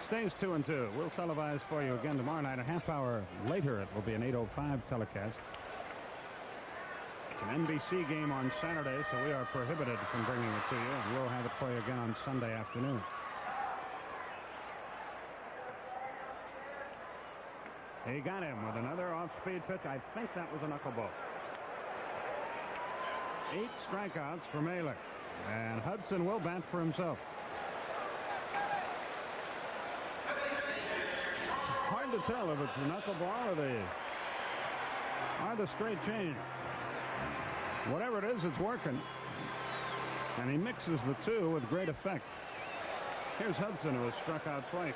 Stays 2-2. We'll televise for you again tomorrow night. A half hour later, it will be an 8:05 telecast. It's an NBC game on Saturday, so we are prohibited from bringing it to you, and we'll have it for you again on Sunday afternoon. He got him with another off-speed pitch. I think that was a knuckleball. 8 strikeouts for Mailer, and Hudson will bat for himself. Hard to tell if it's the knuckleball or the straight change. Whatever it is, it's working. And he mixes the two with great effect. Here's Hudson, who has struck out twice.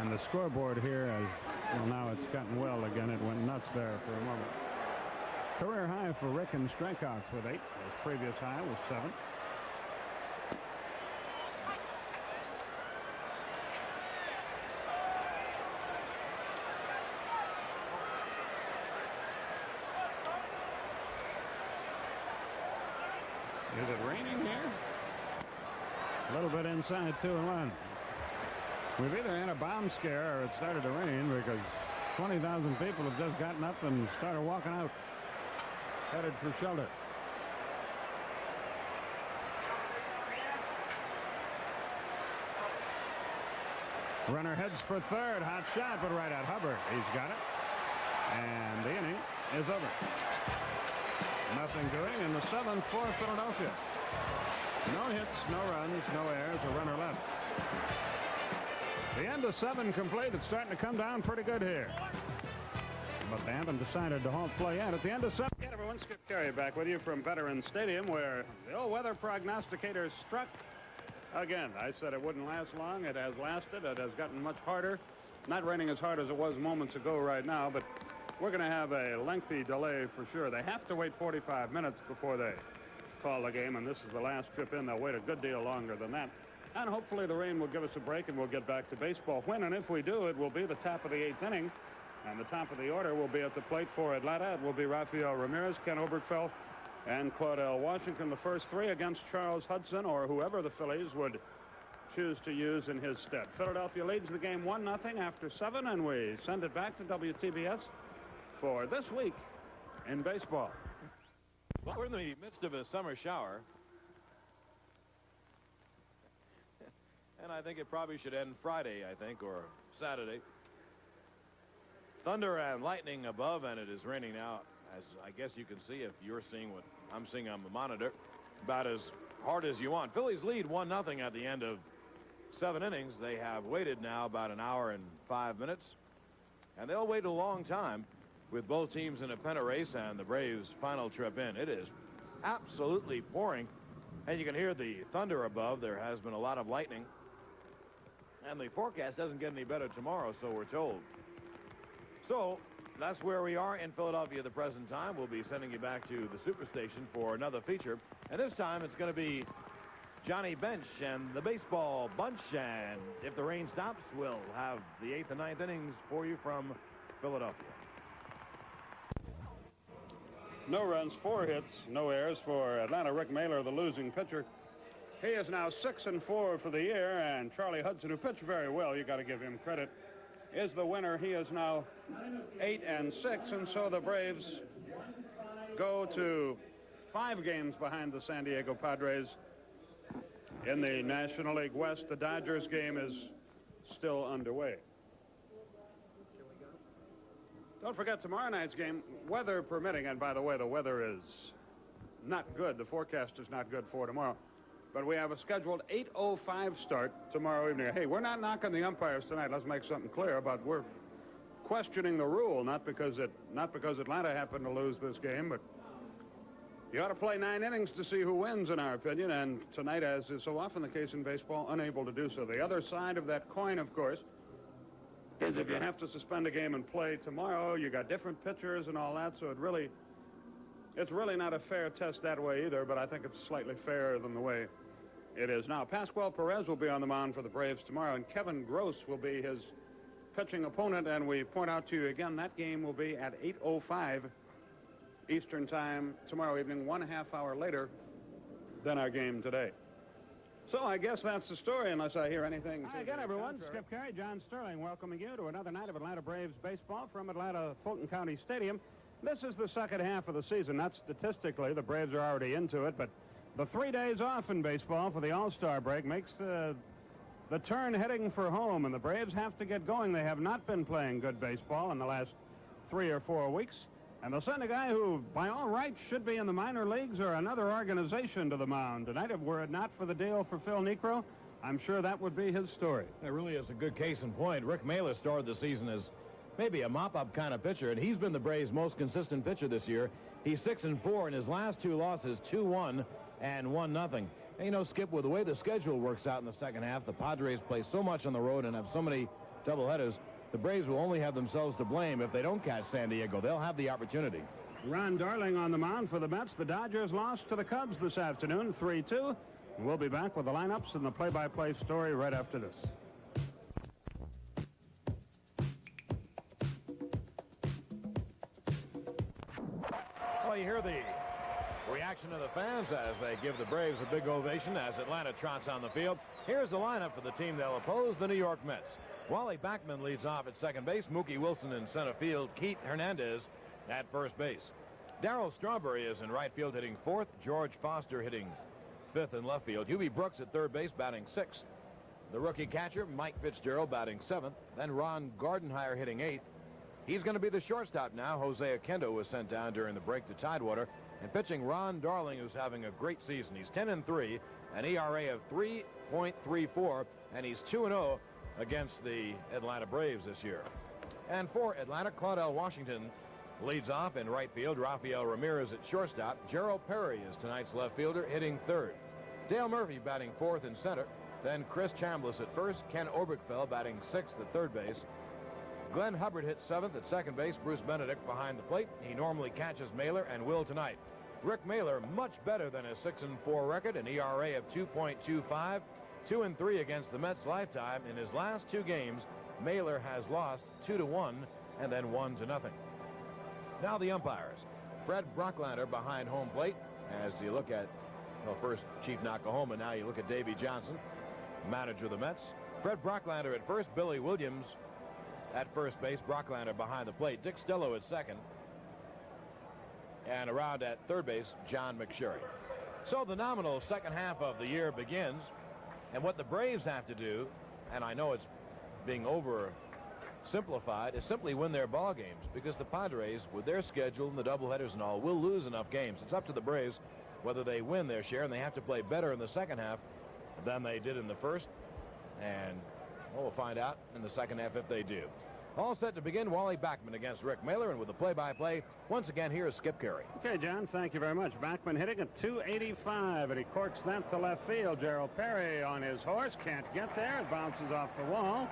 And the scoreboard here, well, now it's gotten well again. It went nuts there for a moment. Career high for Rick in strikeouts with 8. His previous high was 7. Is it raining here? A little bit inside 2-1. We've either had a bomb scare or it started to rain, because 20,000 people have just gotten up and started walking out, headed for shelter. Runner heads for third. Hot shot, but right at Hubbard. He's got it. And the inning is over. Nothing doing in the 7th for Philadelphia. No hits, no runs, no errors, a runner left. The end of 7 complete. It's starting to come down pretty good here. But they haven't decided to halt play yet. At the end of 7. Again, everyone, Skip Carey back with you from Veterans Stadium, where the old weather prognosticators struck again. I said it wouldn't last long. It has lasted. It has gotten much harder. Not raining as hard as it was moments ago right now, but we're going to have a lengthy delay for sure. They have to wait 45 minutes before they call the game, and this is the last trip in. They'll wait a good deal longer than that. And hopefully the rain will give us a break and we'll get back to baseball. When and if we do, it will be the top of the 8th inning. And the top of the order will be at the plate for Atlanta. It will be Rafael Ramirez, Ken Oberkfell, and Claudell Washington. The first 3 against Charles Hudson or whoever the Phillies would choose to use in his stead. Philadelphia leads the game 1-0 after 7, and we send it back to WTBS for this week in baseball. Well, we're in the midst of a summer shower. And I think it probably should end Friday, I think, or Saturday. Thunder and lightning above, and it is raining now, as I guess you can see if you're seeing what I'm seeing on the monitor, about as hard as you want. Phillies lead 1-0 at the end of 7 innings. They have waited now about an hour and 5 minutes, and they'll wait a long time with both teams in a pennant race and the Braves' final trip in. It is absolutely pouring, and you can hear the thunder above. There has been a lot of lightning. And the forecast doesn't get any better tomorrow, so we're told. So that's where we are in Philadelphia at the present time. We'll be sending you back to the Superstation for another feature. And this time it's going to be Johnny Bench and the baseball bunch. And if the rain stops, we'll have the 8th and 9th innings for you from Philadelphia. No runs, 4 hits, no errors for Atlanta. Rick Mailer, the losing pitcher. He is now 6-4 for the year, and Charlie Hudson, who pitched very well, you got to give him credit, is the winner. He is now 8-6, and so the Braves go to 5 games behind the San Diego Padres in the National League West. The Dodgers game is still underway. Don't forget tomorrow night's game, weather permitting, and by the way, the weather is not good. The forecast is not good for tomorrow. But we have a scheduled 8:05 start tomorrow evening. Hey, we're not knocking the umpires tonight. Let's make something clear about we're questioning the rule, not because Atlanta happened to lose this game, but you ought to play 9 innings to see who wins, in our opinion, and tonight, as is so often the case in baseball, unable to do so. The other side of that coin, of course, is if you have to suspend a game and play tomorrow, you got different pitchers and all that, so it's really not a fair test that way either, but I think it's slightly fairer than the way it is now. Pascual Perez will be on the mound for the Braves tomorrow, and Kevin Gross will be his pitching opponent, and we point out to you again, that game will be at 8:05 Eastern time tomorrow evening, 1.5 hour later than our game today. So I guess that's the story, unless I hear anything. Hi again, everyone. Skip Carey, John Sterling, welcoming you to another night of Atlanta Braves baseball from Atlanta Fulton County Stadium. This is the second half of the season. Not statistically, the Braves are already into it, but the 3 days off in baseball for the All-Star break makes the turn heading for home, and the Braves have to get going. They have not been playing good baseball in the last 3 or 4 weeks. And they'll send a guy who, by all rights, should be in the minor leagues or another organization to the mound tonight. If were it not for the deal for Phil Niekro, I'm sure that would be his story. That really is a good case in point. Rick Mailer started the season as maybe a mop-up kind of pitcher, and he's been the Braves' most consistent pitcher this year. He's 6-4 in his last 2 losses, 2-1 and 1-0. And, you know, Skip, with the way the schedule works out in the second half, the Padres play so much on the road and have so many doubleheaders, the Braves will only have themselves to blame if they don't catch San Diego. They'll have the opportunity. Ron Darling on the mound for the Mets. The Dodgers lost to the Cubs this afternoon, 3-2. We'll be back with the lineups and the play-by-play story right after this. Well, you hear the reaction of the fans as they give the Braves a big ovation as Atlanta trots on the field. Here's the lineup for the team they'll oppose, the New York Mets. Wally Backman leads off at second base. Mookie Wilson in center field. Keith Hernandez at first base. Darryl Strawberry is in right field hitting 4th. George Foster hitting 5th in left field. Hubie Brooks at third base batting 6th. The rookie catcher Mike Fitzgerald batting 7th. Then Ron Gardenhire hitting 8th. He's going to be the shortstop now. Jose Oquendo was sent down during the break to Tidewater. And pitching Ron Darling, who's having a great season. He's 10-3, an ERA of 3.34, and he's 2-0 against the Atlanta Braves this year. And for Atlanta, Claudell Washington leads off in right field. Rafael Ramirez at shortstop. Gerald Perry is tonight's left fielder, hitting 3rd. Dale Murphy batting 4th in center. Then Chris Chambliss at first. Ken Oberkfell batting 6th at third base. Glenn Hubbard hit 7th at second base. Bruce Benedict behind the plate. He normally catches Mailer and will tonight. Rick Mailer much better than his 6-4 record, an ERA of 2.25. 2-3 against the Mets lifetime. In his last 2 games, Mailer has lost 2-1 and then 1-0. Now the umpires. Fred Brocklander behind home plate as you look at, well, first Chief Nakahoma, now you look at Davey Johnson, manager of the Mets. Fred Brocklander at first, Billy Williams at first base, Brocklander behind the plate, Dick Stello at second, and around at third base, John McSherry. So the nominal second half of the year begins. And what the Braves have to do, and I know it's being oversimplified, is simply win their ball games, because the Padres, with their schedule and the doubleheaders and all, will lose enough games. It's up to the Braves whether they win their share, and they have to play better in the second half than they did in the first. And we'll find out in the second half if they do. All set to begin. Wally Backman against Rick Mailer, and with the play-by-play, once again, here is Skip Carey. Okay, John, thank you very much. Backman hitting at 285, and he corks that to left field. Gerald Perry on his horse, can't get there. It bounces off the wall,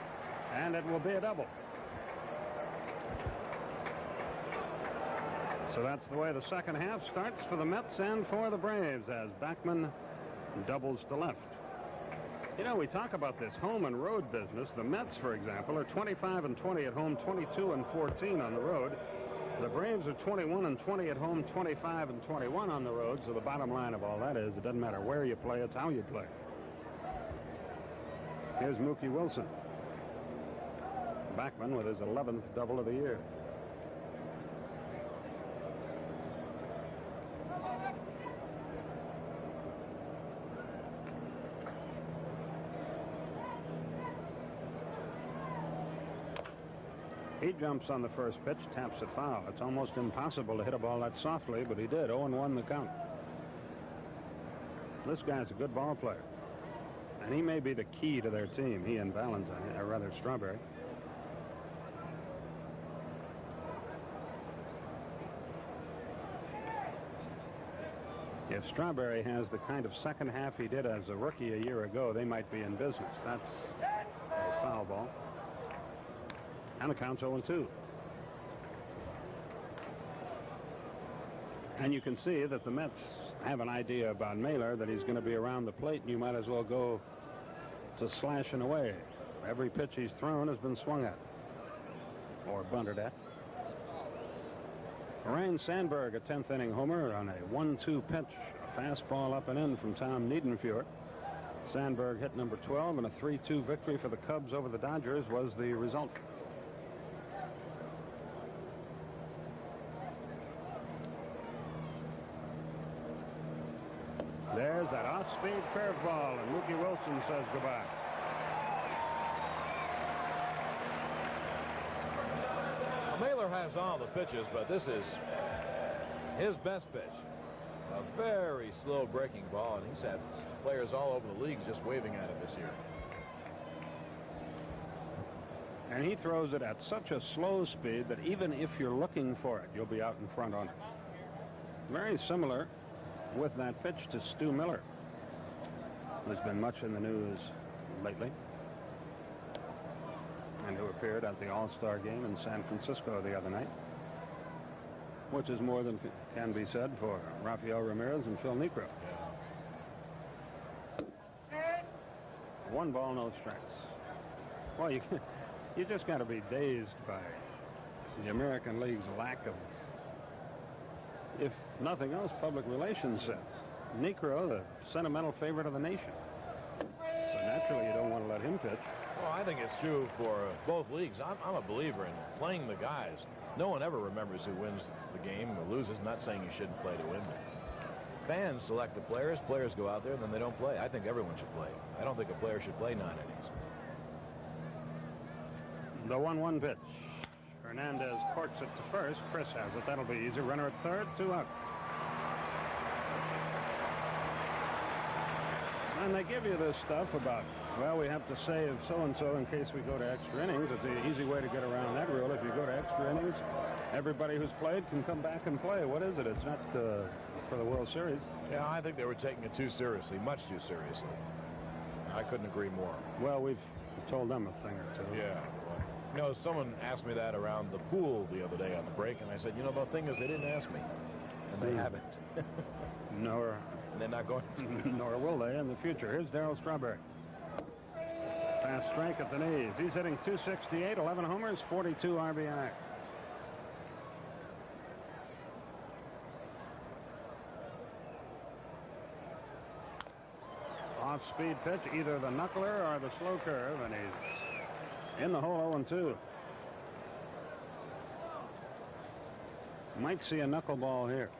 and it will be a double. So that's the way the second half starts for the Mets and for the Braves as Backman doubles to left. You know, we talk about this home and road business. The Mets, for example, are 25-20 at home, 22-14 on the road. The Braves are 21-20 at home, 25-21 on the road. So the bottom line of all that is it doesn't matter where you play, it's how you play. Here's Mookie Wilson. Backman with his 11th double of the year. He jumps on the first pitch, taps it foul. It's almost impossible to hit a ball that softly, but he did. 0-1 the count. This guy's a good ball player. And he may be the key to their team, he and Valentine, or rather Strawberry. If Strawberry has the kind of second half he did as a rookie a year ago, they might be in business. That's a foul ball. And the count's 0-2. And you can see that the Mets have an idea about Mailer, that he's going to be around the plate, and you might as well go to slashing away. Every pitch he's thrown has been swung at or bunted at. Ryan Sandberg, a 10th inning homer on a 1-2 pitch, a fastball up and in from Tom Niedenfuhr. Sandberg hit number 12, and a 3-2 victory for the Cubs over the Dodgers was the result. There's that off-speed curveball, and Mookie Wilson says goodbye. Mailer has all the pitches, but this is his best pitch. A very slow breaking ball, and he's had players all over the leagues just waving at it this year. And he throws it at such a slow speed that even if you're looking for it, you'll be out in front on it. Very similar with that pitch to Stu Miller, who's been much in the news lately, and who appeared at the All-Star game in San Francisco the other night, which is more than can be said for Rafael Ramirez and Phil Niekro. One ball, no strikes. Well, you just got to be dazed by the American League's lack of, if nothing else, public relations sense. Niekro, the sentimental favorite of the nation. So naturally you don't want to let him pitch. Well, I think it's true for both leagues. I'm a believer in playing the guys. No one ever remembers who wins the game or loses. Not saying you shouldn't play to win, but fans select the players. Players go out there and then they don't play. I think everyone should play. I don't think a player should play 9 innings. The 1-1 pitch. Hernandez courts it to first. Chris has it. That'll be easy. Runner at third, 2 out. And they give you this stuff about, well, we have to save so-and-so in case we go to extra innings. It's an easy way to get around that rule. If you go to extra innings, everybody who's played can come back and play. What is it? It's not for the World Series. Yeah, I think they were taking it too seriously, much too seriously. I couldn't agree more. Well, we've told them a thing or two. Yeah. You know, someone asked me that around the pool the other day on the break, and I said, you know, the thing is, they didn't ask me, and they haven't. Nor And they're not going to. Nor will they in the future. Here's Darryl Strawberry. Fast strike at the knees. He's hitting .268, 11 homers, 42 RBI. Off-speed pitch, either the knuckler or the slow curve, and he's in the hole. 0-2. Might see a knuckleball here.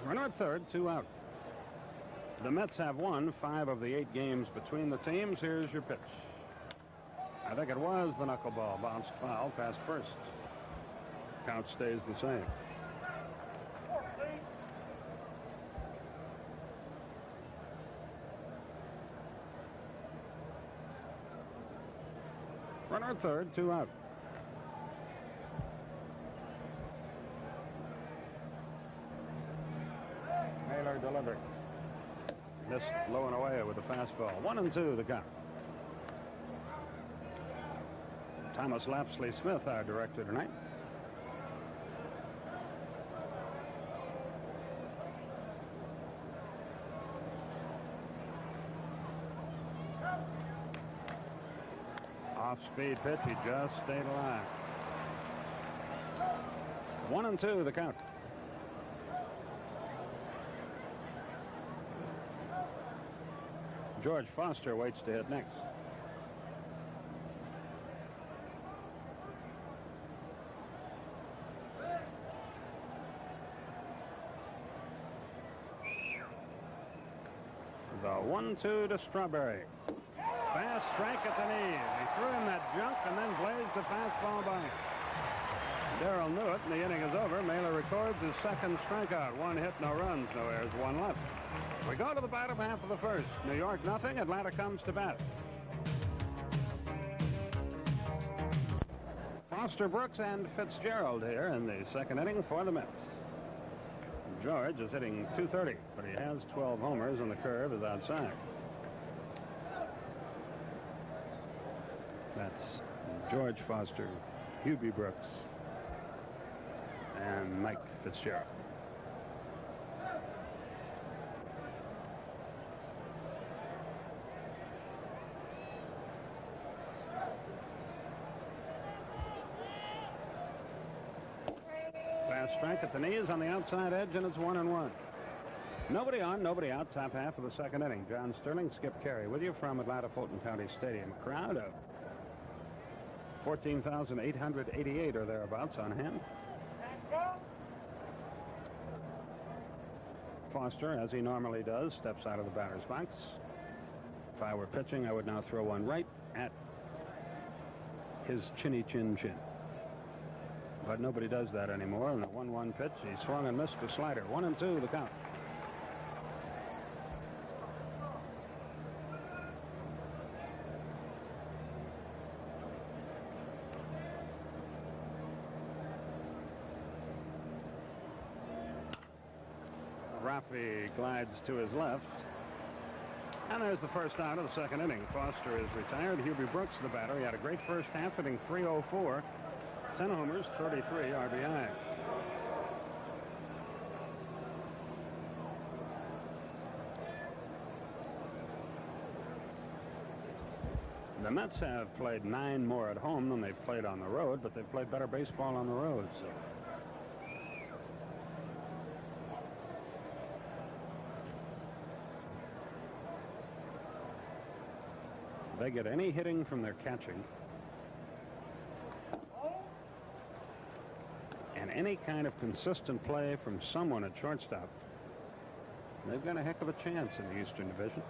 Runner at third, 2 out. The Mets have won 5 of the 8 games between the teams. Here's your pitch. I think it was the knuckleball. Bounced foul past first. Count stays the same. Runner at third, 2 out. Mailer delivered. Missed low and away with the fastball. 1-2 the count. Thomas Lapsley Smith, our director tonight. Off-speed pitch. He just stayed alive. 1-2 the count. George Foster waits to hit next. The 1-2 to Strawberry. Fast strike at the knee. He threw in that junk and then blazed a fastball by him. Darrell knew it, and the inning is over. Mailer records his second strikeout. 1 hit, no runs, no errors, 1 left. We go to the bottom half of the first. New York nothing. Atlanta comes to bat. Foster, Brooks, and Fitzgerald here in the second inning for the Mets. George is hitting .230, but he has 12 homers, and the curve is outside. That's George Foster, Hubie Brooks, and Mike Fitzgerald. Fast strike at the knees on the outside edge, and it's 1-1. Nobody on, nobody out. Top half of the second inning. John Sterling, Skip Carey with you from Atlanta Fulton County Stadium. A crowd of 14,888 or thereabouts on hand. Foster, as he normally does, steps out of the batter's box. If I were pitching, I would now throw one right at his chinny chin chin. But nobody does that anymore. And the 1-1 pitch, he swung and missed a slider. 1-2 the count. Rafi glides to his left. And there's the first out of the second inning. Foster is retired. Hubie Brooks, the batter. He had a great first half, hitting .304. 10 homers, 33 RBI. The Mets have played 9 more at home than they've played on the road, but they've played better baseball on the road. So. They get any hitting from their catching and any kind of consistent play from someone at shortstop, they've got a heck of a chance in the Eastern Division.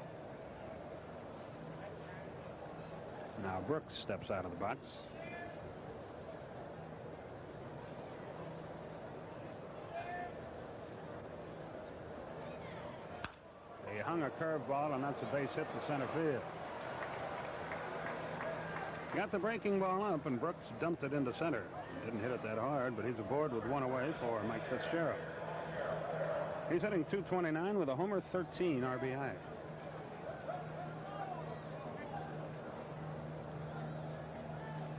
Now Brooks steps out of the box. He hung a curveball, and that's a base hit to center field. Got the breaking ball up, and Brooks dumped it into center. Didn't hit it that hard, but he's aboard with 1 away for Mike Fitzgerald. He's hitting .229 with a homer, 13 RBI.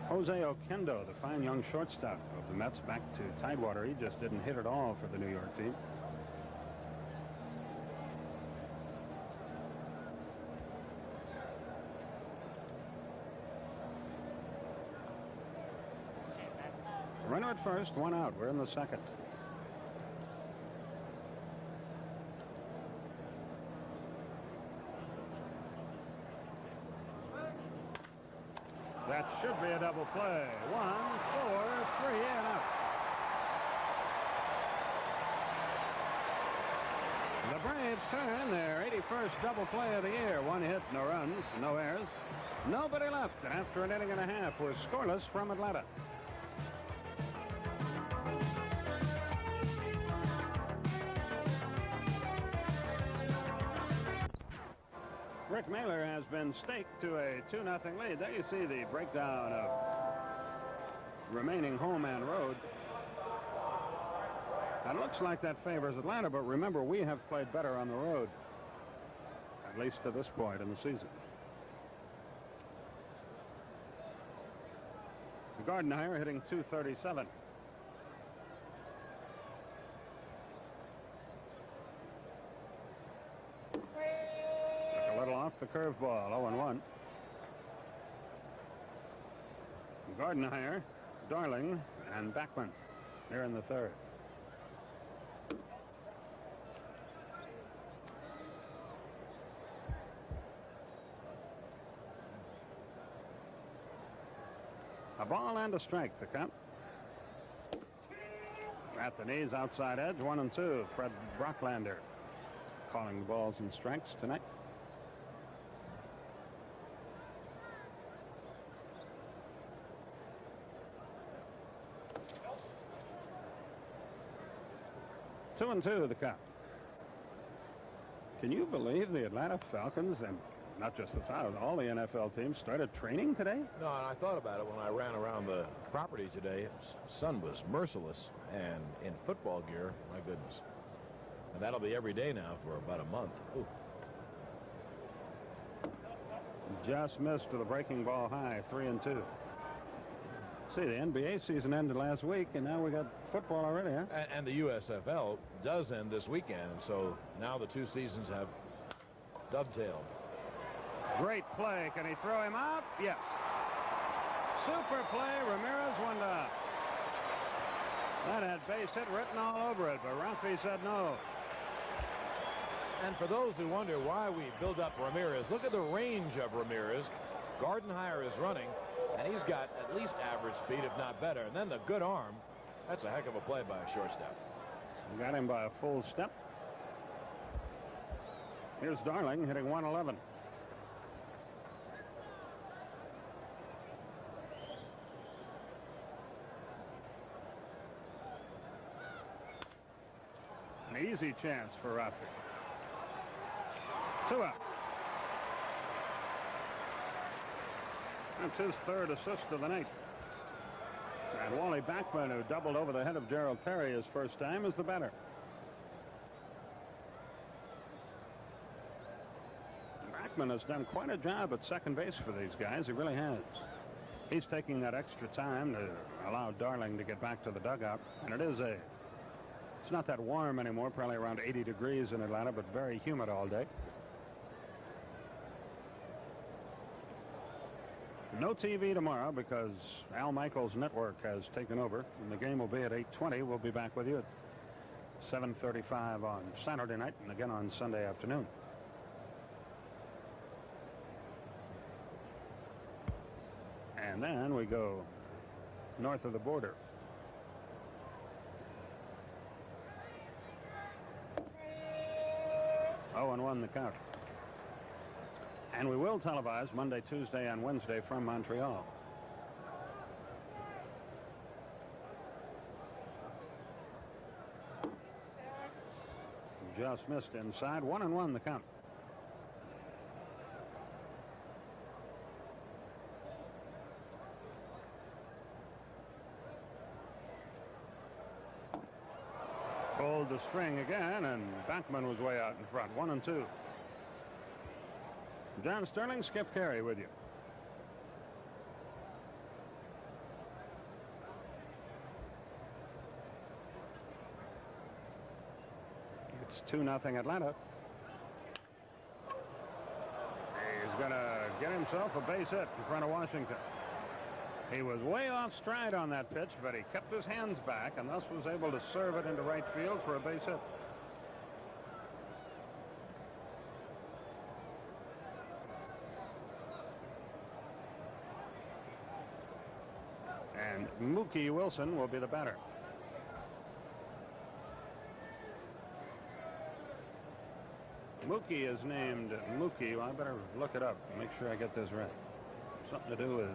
Jose Oquendo, the fine young shortstop of the Mets, back to Tidewater. He just didn't hit at all for the New York team. Runner at first, 1 out. We're in the second. That should be a double play. 1, 4, 3, and out. The Braves turn their 81st double play of the year. 1 hit, no runs, no errors. Nobody left, and after an inning and a half, we're scoreless from Atlanta. Rick Mailer has been staked to a 2-0 lead. There you see the breakdown of remaining home and road. It looks like that favors Atlanta, but remember, we have played better on the road, at least to this point in the season. Gardenhire hitting .237. Took a little off the curveball. 0-1. Gardenhire, Darling, and Backman here in the third. A ball and a strike, the count. At the knees, outside edge, 1-2. Fred Brocklander calling the balls and strikes tonight. Two and two, the count. Can you believe the Atlanta Falcons, and not just the Falcons, all the NFL teams started training today? No, and I thought about it when I ran around the property today. Sun was merciless, and in football gear, my goodness. And that'll be every day now for about a month. Ooh. Just missed with a breaking ball high, 3-2. See, the NBA season ended last week, and now we got football already, huh? And the USFL does end this weekend, so now the two seasons have dovetailed. Great play. Can he throw him out? Yes. Super play. Ramirez one down. That had base hit written all over it, but Rafi said no. And for those who wonder why we build up Ramirez, look at the range of Ramirez. Gardenhire is running, and he's got at least average speed, if not better. And then the good arm. That's a heck of a play by a shortstop. We got him by a full step. Here's Darling hitting 111. An easy chance for Rafi. 2 out. That's his third assist of the night. And Wally Backman, who doubled over the head of Gerald Perry his first time, is the batter. Backman has done quite a job at second base for these guys. He really has. He's taking that extra time to allow Darling to get back to the dugout. And it's not that warm anymore, probably around 80 degrees in Atlanta, but very humid all day. No TV tomorrow because Al Michaels' network has taken over, and the game will be at 8:20. We'll be back with you at 7:35 on Saturday night and again on Sunday afternoon. And then we go north of the border. Oh, and 1 the count. And we will televise Monday, Tuesday, and Wednesday from Montreal. Just missed inside. 1-1 the count. Pulled the string again, and Backman was way out in front. 1-2. John Sterling, Skip Carey with you. It's 2-0 Atlanta. He's going to get himself a base hit in front of Washington. He was way off stride on that pitch, but he kept his hands back and thus was able to serve it into right field for a base hit. And Mookie Wilson will be the batter. Mookie is named Mookie. Well, I better look it up and make sure I get this right. Something to do with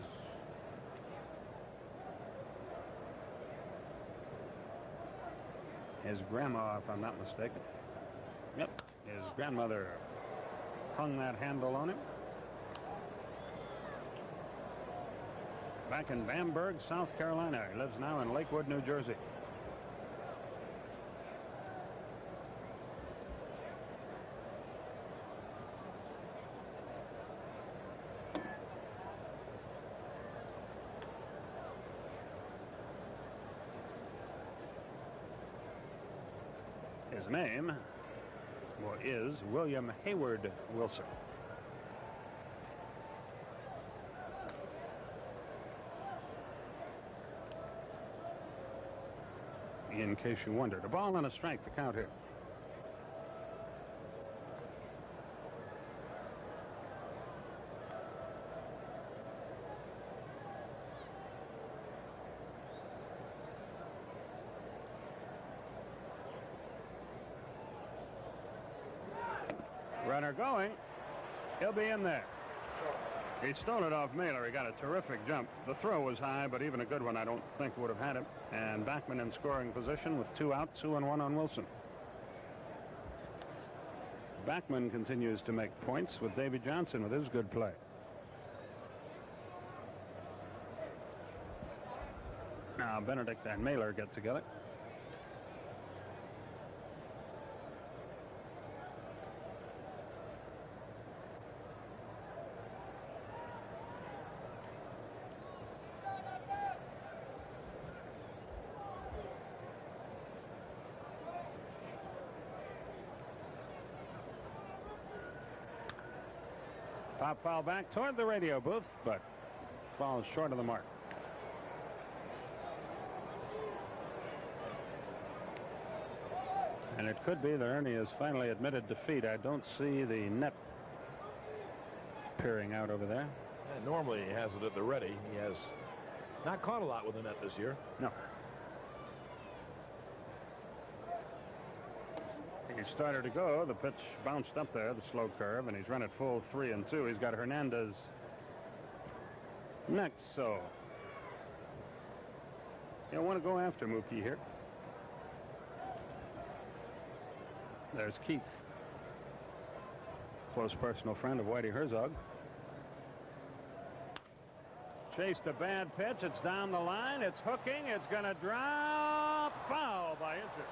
his grandma, if I'm not mistaken. Yep, his grandmother hung that handle on him. Back in Bamberg, South Carolina. He lives now in Lakewood, New Jersey. His name is William Hayward Wilson. In case you wondered, a ball and a strike to count here. Runner going. He'll be in there. He stole it off Mailer. He got a terrific jump. The throw was high, but even a good one I don't think would have had him. And Backman in scoring position with 2 out, 2-1 on Wilson. Backman continues to make points with Davy Johnson with his good play. Now Benedict and Mailer get together. Pop foul back toward the radio booth, but falls short of the mark. And it could be that Ernie has finally admitted defeat. I don't see the net peering out over there. And normally he has it at the ready. He has not caught a lot with the net this year. No. He started to go. The pitch bounced up there, the slow curve, and he's run it full 3-2. He's got Hernandez next, so you'll want to go after Mookie here. There's Keith, close personal friend of Whitey Herzog. Chased a bad pitch. It's down the line. It's hooking. It's going to drop. Foul by Inter.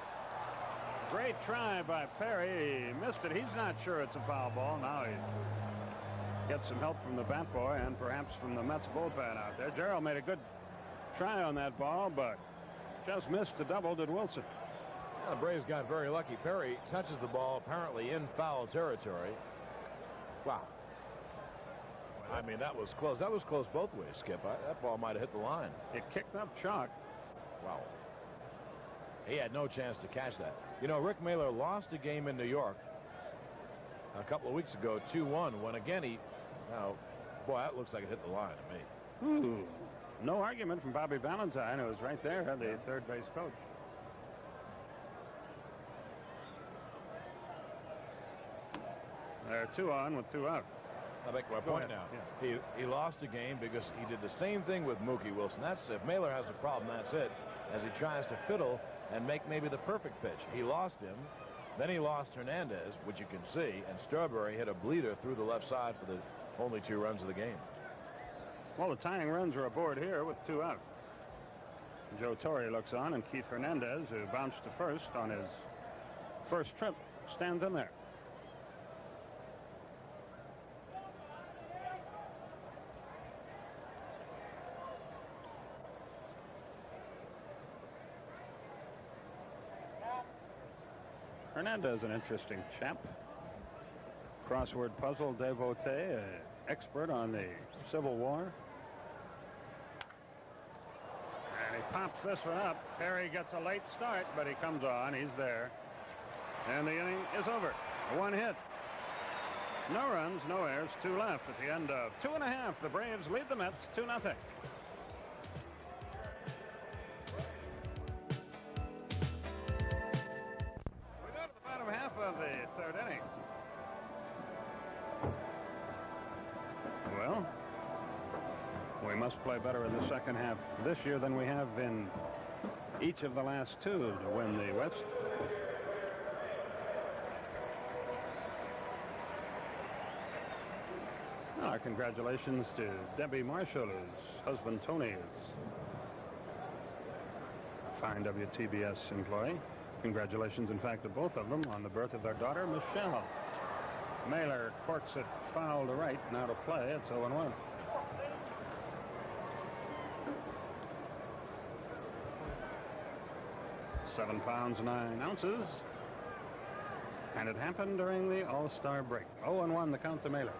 Great try by Perry. He missed it. He's not sure it's a foul ball. Now he gets some help from the bat boy and perhaps from the Mets bullpen out there. Gerald made a good try on that ball, but just missed the double. Did Wilson. Well, the Braves got very lucky. Perry touches the ball apparently in foul territory. Wow. I mean, that was close. That was close both ways, Skip. That ball might have hit the line. It kicked up chalk. Wow. He had no chance to catch that. You know, Rick Mailer lost a game in New York a couple of weeks ago, 2-1, when again he, now, boy, that looks like it hit the line to me. Ooh. No argument from Bobby Valentine, who was right there, the third base coach. They're 2 on with 2 out. I'll make my point now. Yeah. He lost a game because he did the same thing with Mookie Wilson. That's if Mailer has a problem, that's it. As he tries to fiddle and make maybe the perfect pitch. He lost him. Then he lost Hernandez, which you can see, and Strawberry hit a bleeder through the left side for the only 2 runs of the game. Well, the tying runs are aboard here with 2 out. Joe Torre looks on, and Keith Hernandez, who bounced to first on his first trip, stands in there. Hernandez, an interesting chap. Crossword puzzle devotee, expert on the Civil War. And he pops this one up. Perry gets a late start, but he comes on. He's there. And the inning is over. 1 hit. No runs, no errors, 2 left at the end of 2.5. The Braves lead the Mets 2-0. Of the 3rd inning. Well, we must play better in the 2nd half this year than we have in each of the last 2 to win the West. Our congratulations to Debbie Marshall, whose husband Tony is a fine WTBS employee. Congratulations, in fact, to both of them on the birth of their daughter, Michelle. Mailer corks it foul to right. Now to play. It's 0-1. £7 pounds 9 ounces. And it happened during the All-Star break. 0-1 the count to Mailer.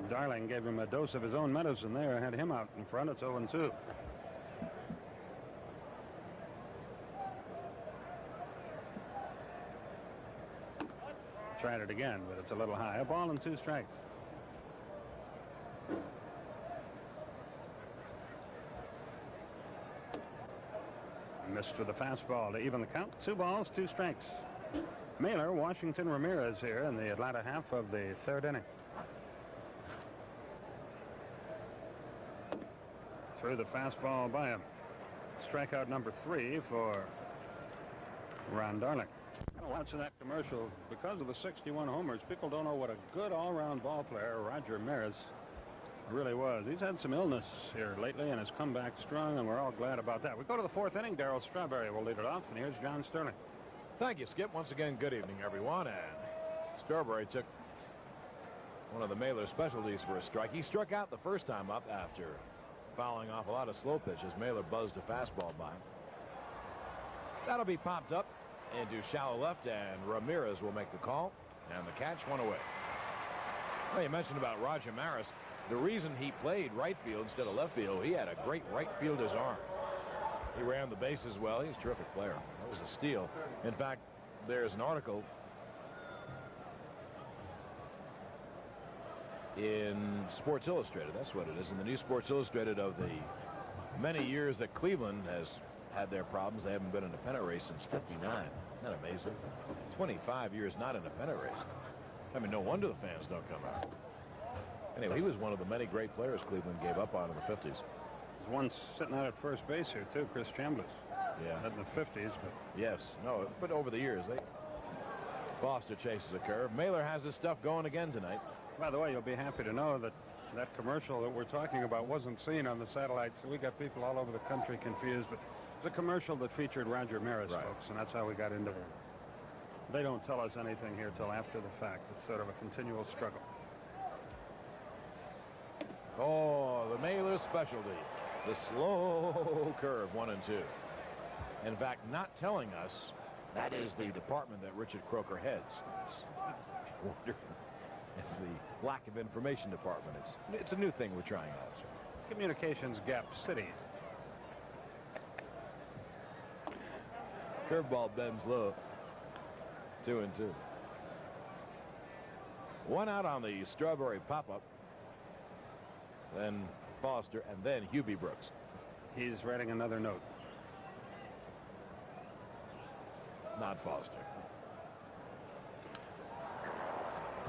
Darling gave him a dose of his own medicine there, had him out in front. It's 0-2. Tried it again, but it's a little high. A ball and 2 strikes. Missed with the fastball to even the count. 2 balls, 2 strikes. Mailer, Washington, Ramirez here in the latter half of the 3rd inning. Threw the fastball by him. Strikeout number 3 for Ron Darling. Watching that commercial, because of the 61 homers, people don't know what a good all-round ball player Roger Maris really was. He's had some illness here lately and has come back strong, and we're all glad about that. We go to the 4th inning. Darryl Strawberry will lead it off, and here's John Sterling. Thank you, Skip. Once again, good evening, everyone. And Strawberry took one of the Mailer specialties for a strike. He struck out the first time up after fouling off a lot of slow pitches. Mailer buzzed a fastball by him. That'll be popped up into shallow left, and Ramirez will make the call, and the catch went away. Well, you mentioned about Roger Maris. The reason he played right field instead of left field, he had a great right fielder's arm. He ran the bases well. He's a terrific player. That was a steal. In fact, there's an article in Sports Illustrated. That's what it is. In the new Sports Illustrated of the many years that Cleveland has had their problems. They haven't been in a pennant race since '59. Isn't that amazing? 25 years not in a pennant race. I mean, no wonder the fans don't come out. Anyway, he was one of the many great players Cleveland gave up on in the 50s. There's one sitting out at first base here, too, Chris Chambliss. Yeah. Not in the 50s, but... Yes. No, but over the years, Foster chases a curve. Mailer has his stuff going again tonight. By the way, you'll be happy to know that that commercial that we're talking about wasn't seen on the satellite, so we got people all over the country confused, but it's a commercial that featured Roger Maris, right, folks, and that's how we got into it. They don't tell us anything here till after the fact. It's sort of a continual struggle. Oh, the Mailer specialty. The slow curve, 1 and 2. In fact, not telling us that is the department that Richard Croker heads. It's the lack of information department. It's a new thing we're trying out. Communications Gap City. Curveball bends low. 2 and 2. 1 out on the Strawberry pop-up. Then Foster, and then Hubie Brooks. He's writing another note. Not Foster.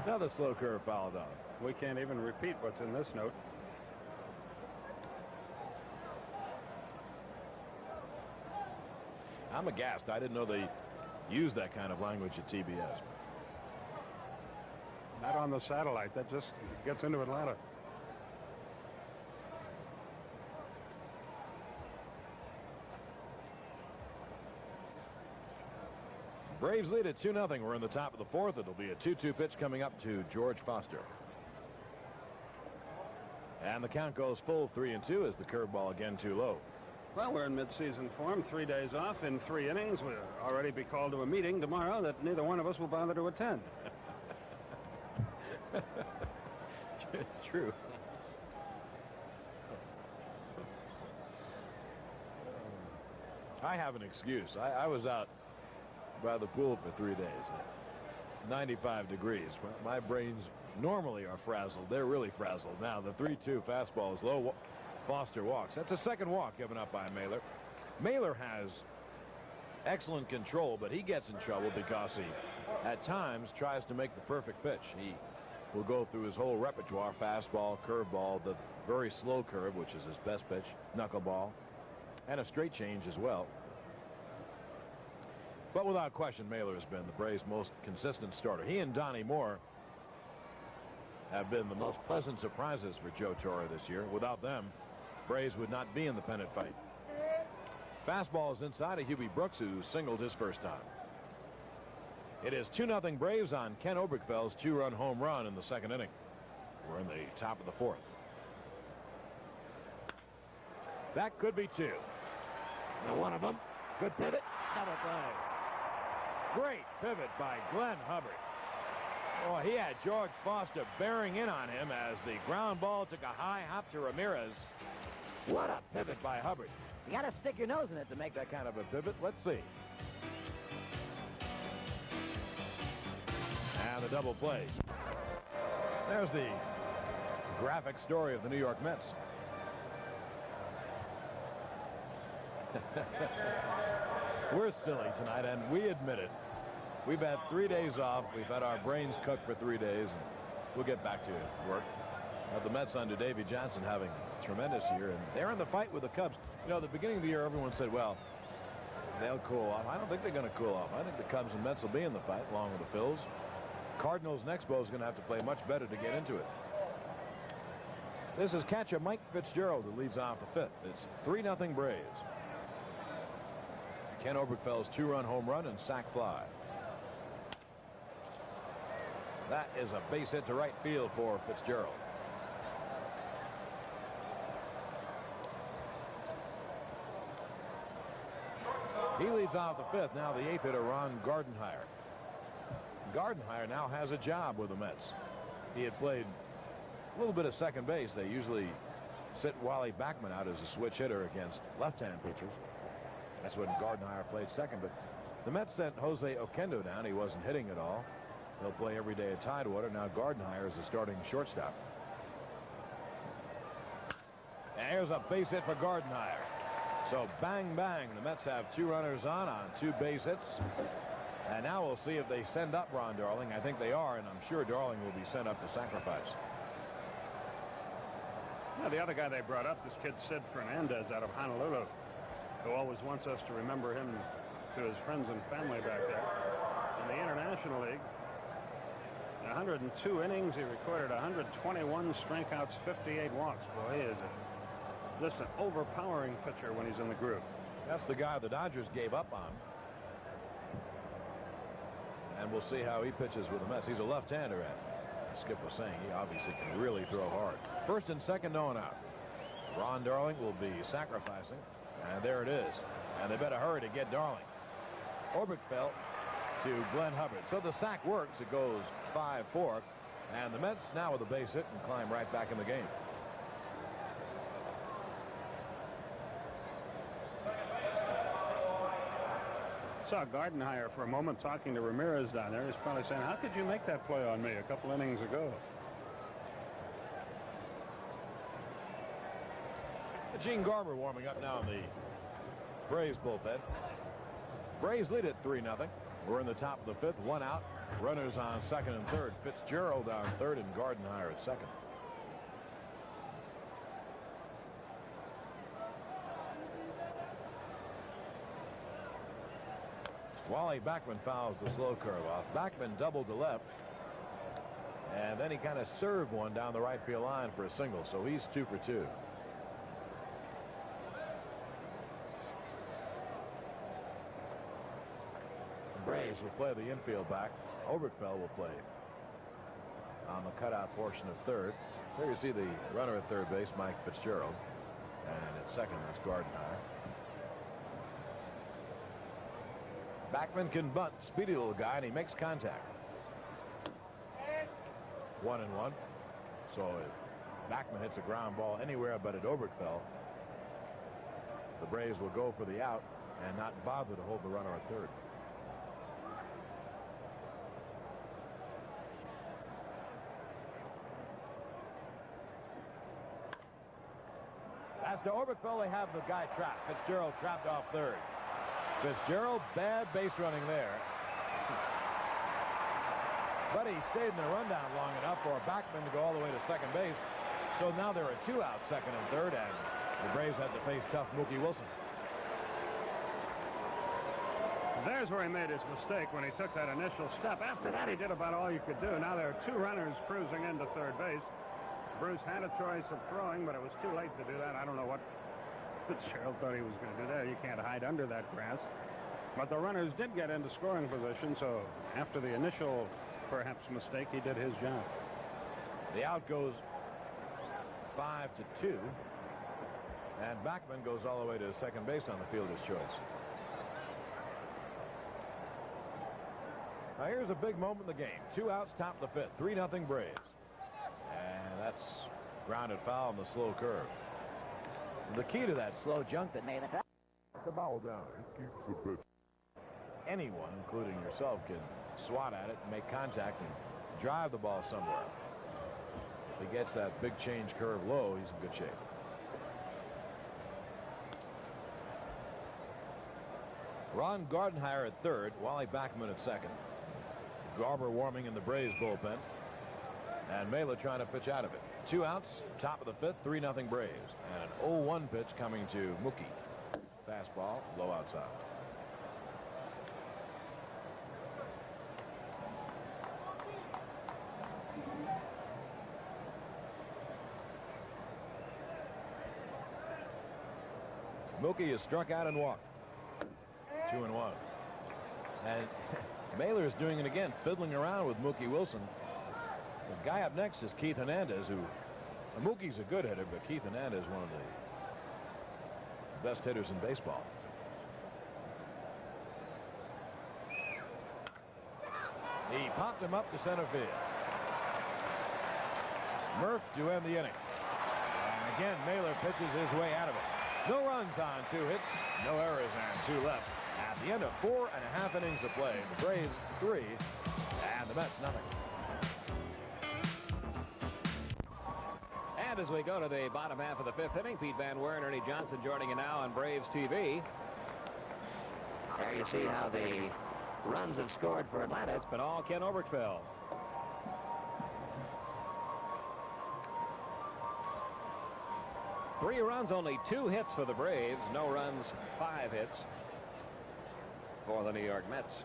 Another slow curve fouled on. We can't even repeat what's in this note. I'm aghast. I didn't know they used that kind of language at TBS. Not on the satellite. That just gets into Atlanta. Braves lead at 2-0. We're in the top of the 4th. It'll be a 2-2 pitch coming up to George Foster. And the count goes full 3 and 2 as the curveball again too low. Well, we're in mid-season form. 3 days off in 3 innings. We'll already be called to a meeting tomorrow that neither one of us will bother to attend. True. I have an excuse. I was out by the pool for 3 days. 95 degrees. My brains normally are frazzled. They're really frazzled now. The 3-2 fastball is low. Foster walks. That's a second walk given up by Mailer. Mailer has excellent control, but he gets in trouble because he at times tries to make the perfect pitch. He will go through his whole repertoire: fastball, curveball, the very slow curve, which is his best pitch, knuckleball, and a straight change as well. But without question, Mailer has been the Braves' most consistent starter. He and Donnie Moore have been the most pleasant surprises for Joe Torre this year. Without them, Braves would not be in the pennant fight. Fastball is inside of Hubie Brooks, who singled his first time. It is 2-0 Braves on Ken Oberkfeld's 2-run home run in the 2nd inning. We're in the top of the 4th. That could be 2. And one of them. Good pivot. Double play. Great pivot by Glenn Hubbard. Oh, he had George Foster bearing in on him as the ground ball took a high hop to Ramirez. What a pivot by Hubbard. You got to stick your nose in it to make that kind of a pivot. Let's see. And the double play. There's the graphic story of the New York Mets. We're silly tonight, and we admit it. We've had 3 days off. We've had our brains cooked for 3 days, and we'll get back to work. The Mets under Davey Johnson having a tremendous year, and they're in the fight with the Cubs. You know, at the beginning of the year, everyone said, well, they'll cool off. I don't think they're going to cool off. I think the Cubs and Mets will be in the fight along with the Phils. Cardinals next bowl is going to have to play much better to get into it. This is catcher Mike Fitzgerald who leads off the fifth. It's 3-0 Braves. Ken Oberkfeld's 2-run home run and sac fly. That is a base hit to right field for Fitzgerald. He leads off the fifth. Now the eighth hitter, Ron Gardenhire. Gardenhire now has a job with the Mets. He had played a little bit of second base. They usually sit Wally Backman out as a switch hitter against left-hand pitchers. That's when Gardenhire played second. But the Mets sent Jose Oquendo down. He wasn't hitting at all. He'll play every day at Tidewater. Now Gardenhire is the starting shortstop. And here's a base hit for Gardenhire. So bang, bang. The Mets have 2 runners on 2 base hits. And now we'll see if they send up Ron Darling. I think they are, and I'm sure Darling will be sent up to sacrifice. Now, the other guy they brought up, this kid Sid Fernandez out of Honolulu, who always wants us to remember him to his friends and family back there. In the International League, in 102 innings, he recorded 121 strikeouts, 58 walks. Boy, he is just an overpowering pitcher when he's in the groove. That's the guy the Dodgers gave up on. And we'll see how he pitches with the Mets. He's a left-hander, as Skip was saying. He obviously can really throw hard. First and second, no one out. Ron Darling will be sacrificing. And there it is. And they better hurry to get Darling. Oberkfeld to Glenn Hubbard. So the sack works. It goes 5-4. And the Mets now with a base hit and climb right back in the game. Saw Gardenhire for a moment talking to Ramirez down there. He's probably saying, how could you make that play on me a couple innings ago? Gene Garber warming up now in the Braves bullpen. Braves lead at 3-0. We're in the top of the fifth. 1 out. Runners on second and third. Fitzgerald on third and Gardenhire at second. Wally Backman fouls the slow curve off. Backman doubled to left. And then he kind of served one down the right field line for a single. So he's 2 for 2. The Braves will play the infield back. Oberkfeld will play on the cutout portion of third. There you see the runner at third base, Mike Fitzgerald. And at second, that's Gardenhire. Backman can bunt. Speedy little guy, and he makes contact. 1-1. So if Backman hits a ground ball anywhere but at Oberkfeld, the Braves will go for the out and not bother to hold the runner at third. As to Oberkfeld, they have the guy trapped. Fitzgerald trapped off third. Fitzgerald, bad base running there. But he stayed in the rundown long enough for Backman to go all the way to second base. So now there are 2 out, second and third, and the Braves have to face tough Mookie Wilson. There's where he made his mistake when he took that initial step. After that, he did about all you could do. Now there are 2 runners cruising into third base. Bruce had a choice of throwing, but it was too late to do that. I don't know what Fitzgerald thought he was going to do there. You can't hide under that grass. But the runners did get into scoring position, so after the initial, perhaps, mistake, he did his job. The out goes 5-2. And Backman goes all the way to second base on the fielder's choice. Now here's a big moment in the game. 2 outs, top of the 5th. 3-0 Braves. And that's grounded foul on the slow curve. The key to that slow junk that made it. The ball down. He keeps the pitch. Anyone, including yourself, can swat at it and make contact and drive the ball somewhere. If he gets that big change curve low, he's in good shape. Ron Gardenhire at third, Wally Backman at second. Garber warming in the Braves bullpen. And Mela trying to pitch out of it. 2 outs, top of the 5th, 3-0 Braves. And an 0-1 pitch coming to Mookie. Fastball, low outside. Mookie is struck out and walked. 2-1. And Mailer is doing it again, fiddling around with Mookie Wilson. The guy up next is Keith Hernandez, who Mookie's a good hitter, but Keith Hernandez is one of the best hitters in baseball. He popped him up to center field. Murph to end the inning. And again, Mailer pitches his way out of it. No runs on 2 hits, no errors on 2 left. At the end of 4.5 innings of play, the Braves 3 and the Mets nothing. And as we go to the bottom half of the 5th inning, Pete Van Weren, Ernie Johnson joining you now on Braves TV. There you see how the runs have scored for Atlanta. It's been all Ken Oberkfell. Three runs, only 2 hits for the Braves. No runs, 5 hits for the New York Mets.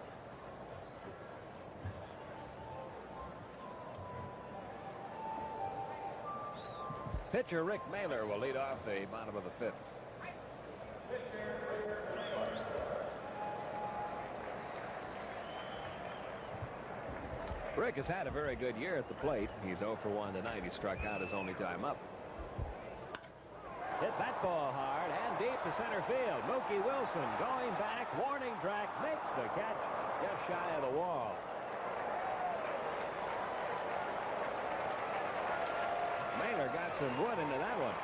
Pitcher Rick Mailer will lead off the bottom of the 5th. Rick has had a very good year at the plate. He's 0 for 1 tonight. He struck out his only time up. Hit that ball hard and deep to center field. Mookie Wilson going back, warning track, makes the catch just shy of the wall. Mailer got some wood into that one.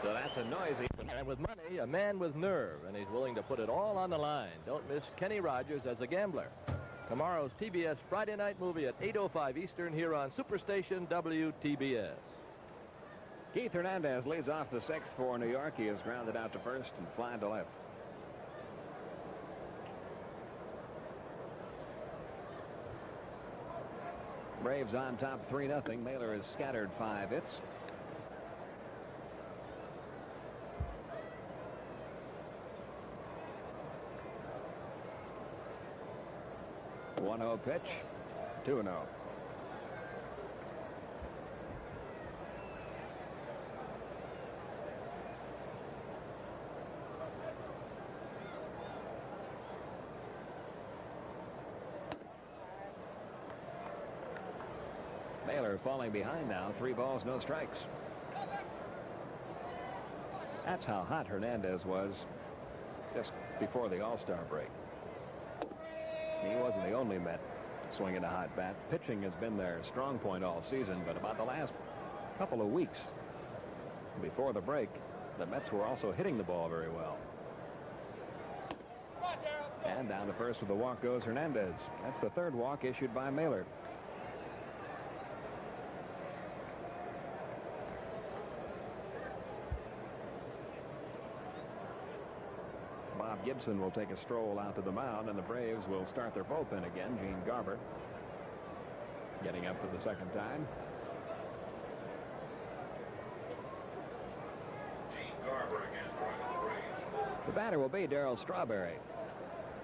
So that's a noisy. And with money, a man with nerve, and he's willing to put it all on the line. Don't miss Kenny Rogers as a gambler. Tomorrow's TBS Friday night movie at 8:05 Eastern here on Superstation WTBS. Keith Hernandez leads off the 6th for New York. He is grounded out to first and flying to left. Braves on top 3-0. Mailer has scattered 5 hits. One-0 pitch. 2-0. Mailer falling behind now. 3 balls, no strikes. That's how hot Hernandez was just before the All-Star break. He wasn't the only Met swinging a hot bat. Pitching has been their strong point all season, but about the last couple of weeks before the break, the Mets were also hitting the ball very well. And down to first with the walk goes Hernandez. That's the 3rd walk issued by Mailer. Bob Gibson will take a stroll out to the mound, and the Braves will start their bullpen again. Gene Garber getting up for the 2nd time. Gene Garber again for the Braves. The batter will be Darryl Strawberry.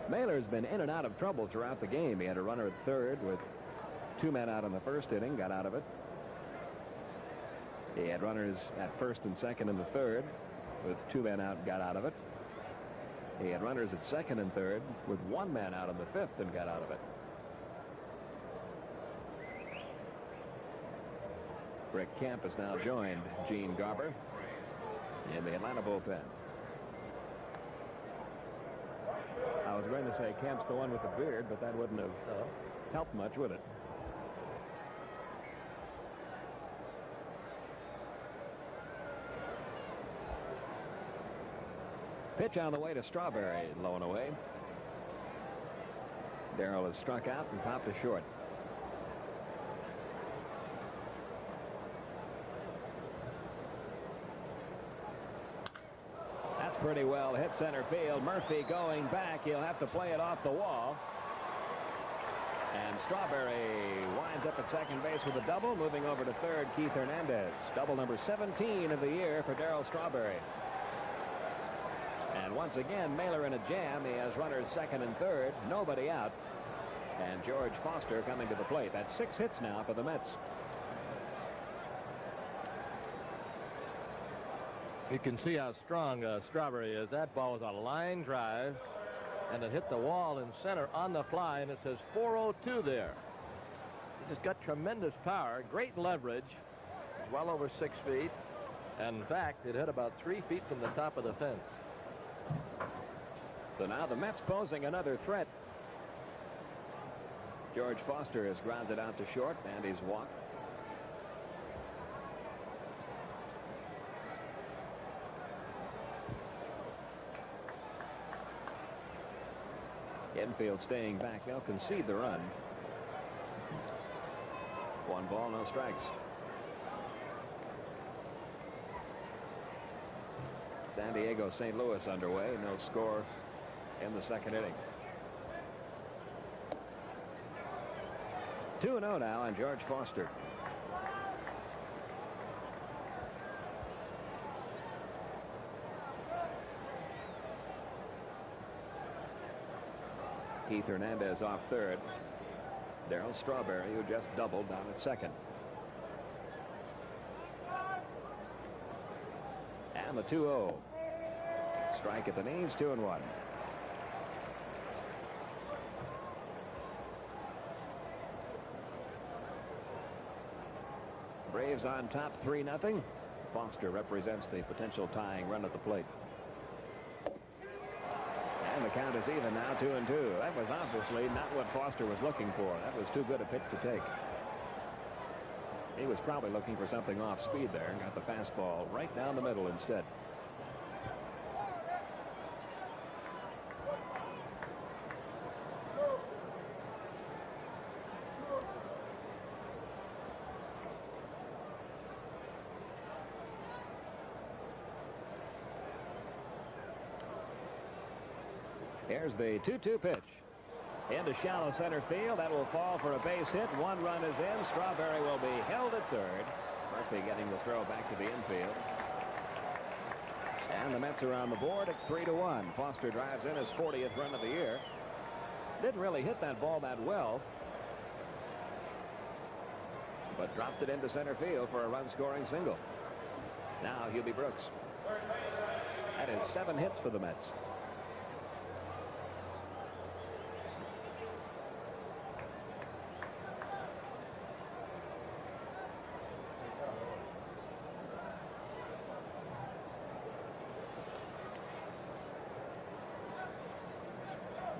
Mailer's been in and out of trouble throughout the game. He had a runner at 3rd with 2 men out in the 1st inning, got out of it. He had runners at 1st and 2nd in the 3rd with 2 men out, got out of it. He had runners at 2nd and 3rd with 1 man out in the 5th and got out of it. Rick Camp has now joined Gene Garber in the Atlanta bullpen. I was going to say Camp's the one with the beard, but that wouldn't have helped much, would it? Pitch on the way to Strawberry, low and away. Darrell has struck out and popped a short. That's pretty well hit center field. Murphy going back. He'll have to play it off the wall. And Strawberry winds up at second base with a double. Moving over to third, Keith Hernandez. Double number 17 of the year for Darrell Strawberry. And once again, Mailer in a jam. He has runners second and third. Nobody out. And George Foster coming to the plate. That's 6 hits now for the Mets. You can see how strong Strawberry is. That ball was a line drive, and it hit the wall in center on the fly, and it says 402 there. He just got tremendous power, great leverage, well over 6 feet, and in fact, it hit about 3 feet from the top of the fence. So now the Mets posing another threat. George Foster is grounded out to short, and he's walked. Infield staying back. They'll concede the run. 1 ball, no strikes. San Diego, St. Louis underway. No score in the second inning. 2-0 now on George Foster. Keith Hernandez off third. Darrell Strawberry, who just doubled, down at second. And the 2-0. Strike at the knees, 2-1. Braves on top 3-0. Foster represents the potential tying run at the plate. And the count is even now, 2-2. That was obviously not what Foster was looking for. That was too good a pitch to take. He was probably looking for something off speed there and got the fastball right down the middle instead. Here's the 2-2 pitch. Into shallow center field. That will fall for a base hit. 1 run is in. Strawberry will be held at third. Murphy getting the throw back to the infield. And the Mets are on the board. It's 3-1. Foster drives in his 40th run of the year. Didn't really hit that ball that well, but dropped it into center field for a run-scoring single. Now Hubie Brooks. That is 7 hits for the Mets.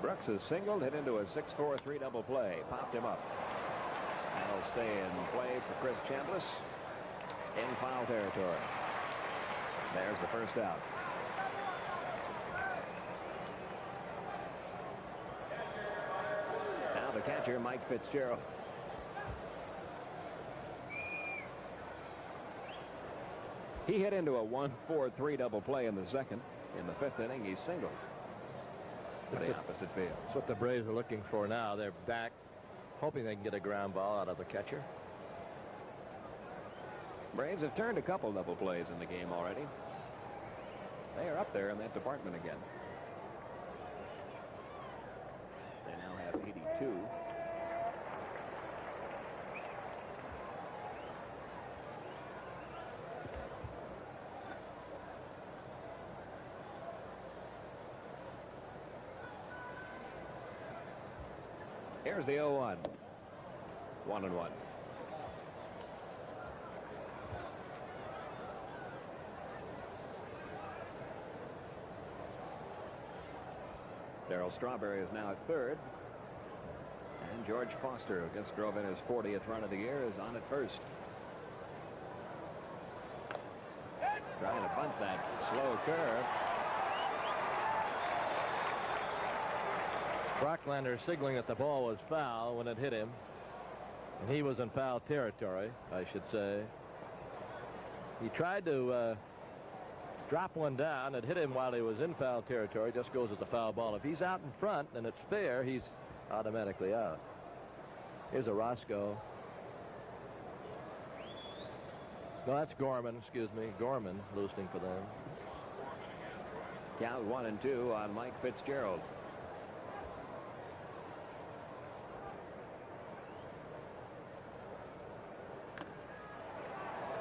Brooks has singled, hit into a 6-4-3 double play. Popped him up. That'll stay in play for Chris Chambliss in foul territory. There's the first out. Now the catcher, Mike Fitzgerald. He hit into a 1-4-3 double play in the second. In the 5th inning, he singled to the opposite field. That's what the Braves are looking for now. They're back, hoping they can get a ground ball out of the catcher. Braves have turned a couple double plays in the game already. They are up there in that department again. They now have 82. Here's the 0-1. 1-1. Darryl Strawberry is now at third. And George Foster, who just drove in his 40th run of the year, is on at first. Trying to bunt that slow curve. Brocklander signaling that the ball was foul when it hit him. And he was in foul territory, I should say. He tried to drop one down. It hit him while he was in foul territory. Just goes as a foul ball. If he's out in front and it's fair, he's automatically out. Here's a Roscoe. No, that's Gorman. Excuse me. Gorman loosening for them. Count 1-2 on Mike Fitzgerald.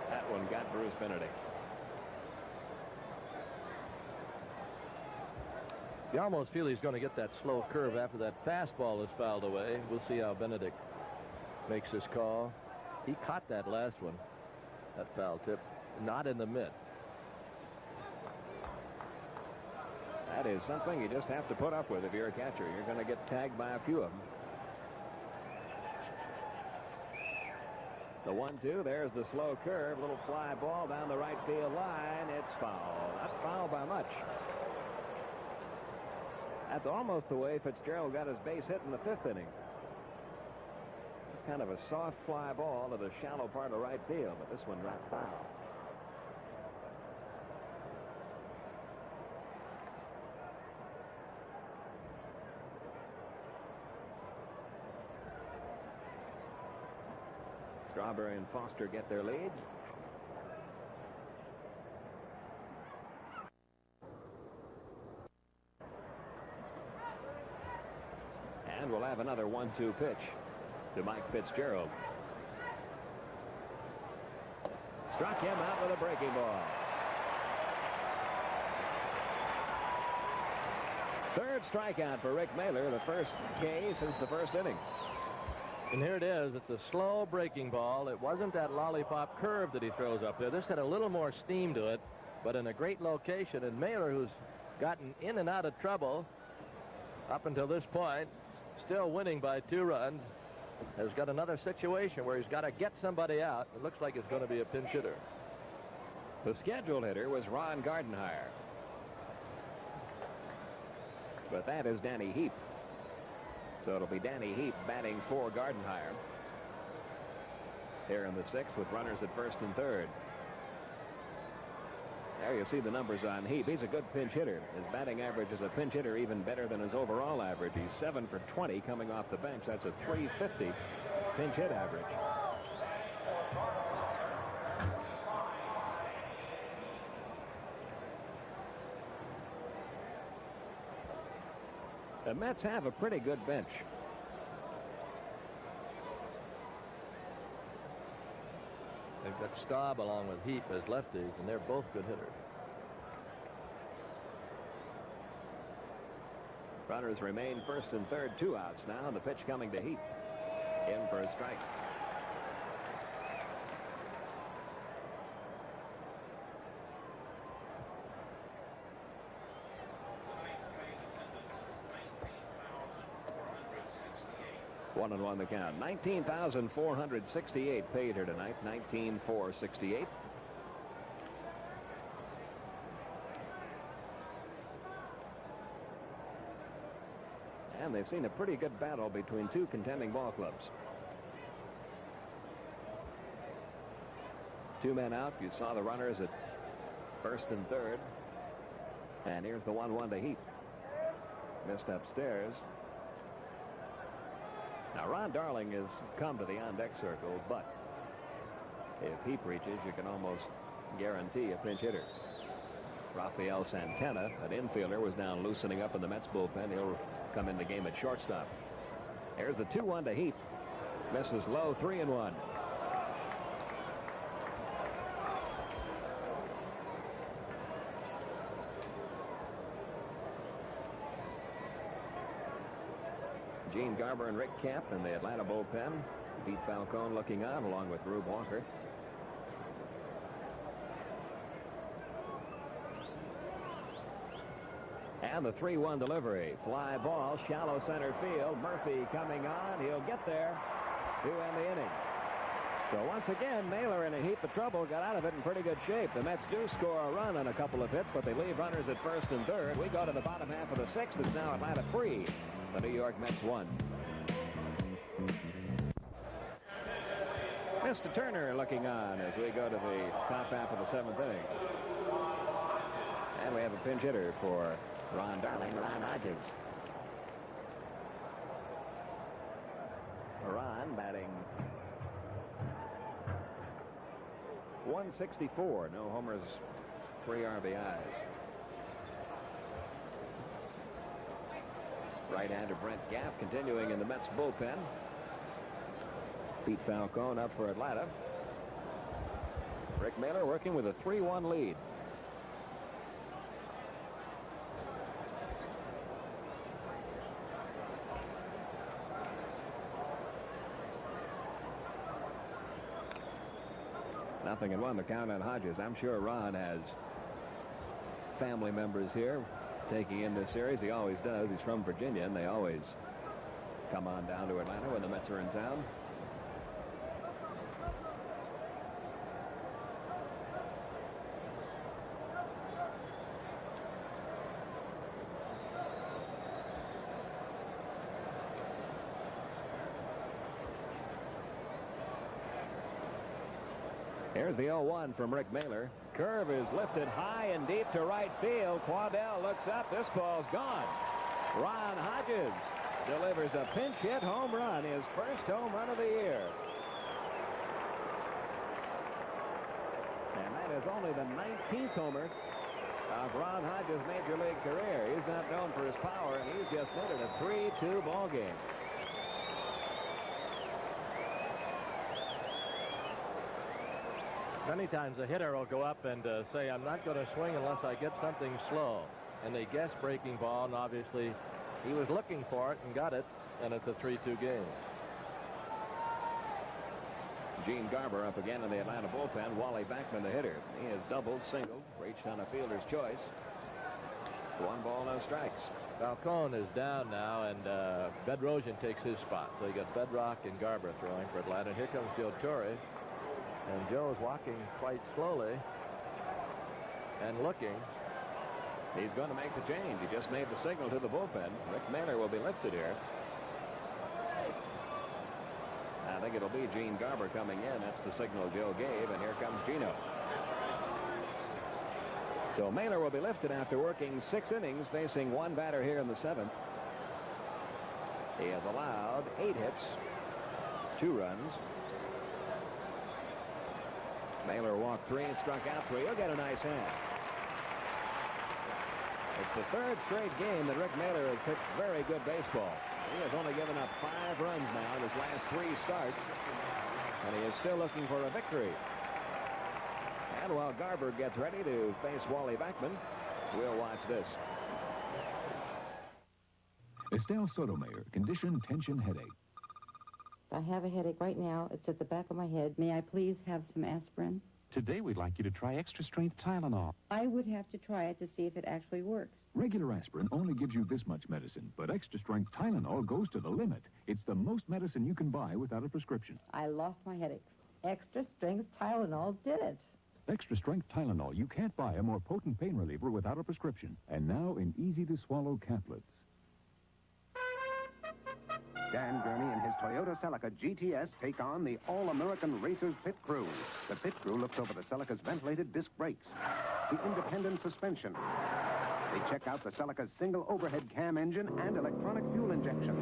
That one got Bruce Benedict. You almost feel he's going to get that slow curve after that fastball is fouled away. We'll see how Benedict makes his call. He caught that last one, that foul tip, not in the mitt. That is something you just have to put up with if you're a catcher. You're going to get tagged by a few of them. The 1-2, there's the slow curve, little fly ball down the right field line. It's foul. Not foul by much. That's almost the way Fitzgerald got his base hit in the 5th inning. It's kind of a soft fly ball to the shallow part of right field, but this one dropped foul. Strawberry and Foster get their leads. And we'll have another 1-2 pitch to Mike Fitzgerald. Struck him out with a breaking ball. Third strikeout for Rick Mailer, the first K since the 1st inning. And here it is. It's a slow breaking ball. It wasn't that lollipop curve that he throws up there. This had a little more steam to it, but in a great location. And Mailer, who's gotten in and out of trouble up until this point, still winning by 2 runs, has got another situation where he's got to get somebody out. It looks like it's going to be a pinch hitter. The scheduled hitter was Ron Gardenhire. But that is Danny Heap. So it'll be Danny Heap batting for Gardenhire here in the 6th with runners at 1st and 3rd. There you see the numbers on Heap. He's a good pinch hitter. His batting average as a pinch hitter even better than his overall average. He's 7 for 20 coming off the bench. That's a .350 pinch hit average. The Mets have a pretty good bench. They've got Staub along with Heap as lefties, and they're both good hitters. Runners remain 1st and 3rd, 2 outs now, and the pitch coming to Heap. In for a strike. One and one the count. 19,468 paid here tonight. 19,468. And they've seen a pretty good battle between 2 contending ball clubs. 2 men out. You saw the runners at 1st and 3rd. And here's the 1-1 to Heap. Missed upstairs. Now, Ron Darling has come to the on-deck circle, but if Heap reaches, you can almost guarantee a pinch hitter. Rafael Santana, an infielder, was down loosening up in the Mets bullpen. He'll come in the game at shortstop. There's the 2-1 to Heap. Misses low, 3-1. Gene Garber and Rick Camp in the Atlanta bullpen. Pete Falcone looking on along with Rube Walker. And the 3-1 delivery. Fly ball, shallow center field. Murphy coming on. He'll get there to end the inning. So once again, Naylor in a heap of trouble got out of it in pretty good shape. The Mets do score a run on a couple of hits, but they leave runners at first and third. We go to the bottom half of the sixth. It's now Atlanta 3. The New York Mets 1. Mr. Turner looking on as we go to the top half of the seventh inning. And we have a pinch hitter for Ron Darling, Ron Hodges. Ron batting .164, no homers, 3 RBIs. Right-hander Brent Gaff continuing in the Mets bullpen. Pete Falcone up for Atlanta. Rick Mailer working with a 3-1 lead. Nothing and 1 the count on Hodges. I'm sure Ron has family members here taking in this series. He always does. He's from Virginia, and they always come on down to Atlanta when the Mets are in town. Here's the 0-1 from Rick Mailer. Curve is lifted high and deep to right field. Claudel looks up. This ball's gone. Ron Hodges delivers a pinch hit home run, his first home run of the year. And that is only the 19th homer of Ron Hodges' major league career. He's not known for his power, and he's just made it a 3-2 ball game. Many times a hitter will go up and say, I'm not going to swing unless I get something slow. And they guess breaking ball, and obviously he was looking for it and got it, and it's a 3-2 game. Gene Garber up again in the Atlanta bullpen. Wally Backman, the hitter. He has doubled, singled, reached on a fielder's choice. 1 ball, no strikes. Falcone is down now, and Bedrosian takes his spot. So you got Bedrock and Garber throwing for Atlanta. Here comes Joe Torre. And Joe is walking quite slowly and looking. He's going to make the change. He just made the signal to the bullpen. Rick Mailer will be lifted here. I think it'll be Gene Garber coming in. That's the signal Joe gave, and here comes Gino. So Mailer will be lifted after working 6 innings, facing 1 batter here in the 7th. He has allowed 8 hits, 2 runs. Mailer walked 3 and struck out 3. He'll get a nice hand. It's the 3rd straight game that Rick Mailer has pitched very good baseball. He has only given up 5 runs now in his last 3 starts, and he is still looking for a victory. And while Garber gets ready to face Wally Backman, we'll watch this. Estelle Sotomayor, condition tension headache. I have a headache right now. It's at the back of my head. May I please have some aspirin? Today we'd like you to try extra strength Tylenol. I would have to try it to see if it actually works. Regular aspirin only gives you this much medicine, but extra strength Tylenol goes to the limit. It's the most medicine you can buy without a prescription. I lost my headache. Extra strength Tylenol did it. Extra strength Tylenol. You can't buy a more potent pain reliever without a prescription. And now in easy-to-swallow caplets. Dan Gurney and his Toyota Celica GTS take on the All-American Racers pit crew. The pit crew looks over the Celica's ventilated disc brakes, the independent suspension. They check out the Celica's single overhead cam engine and electronic fuel injection.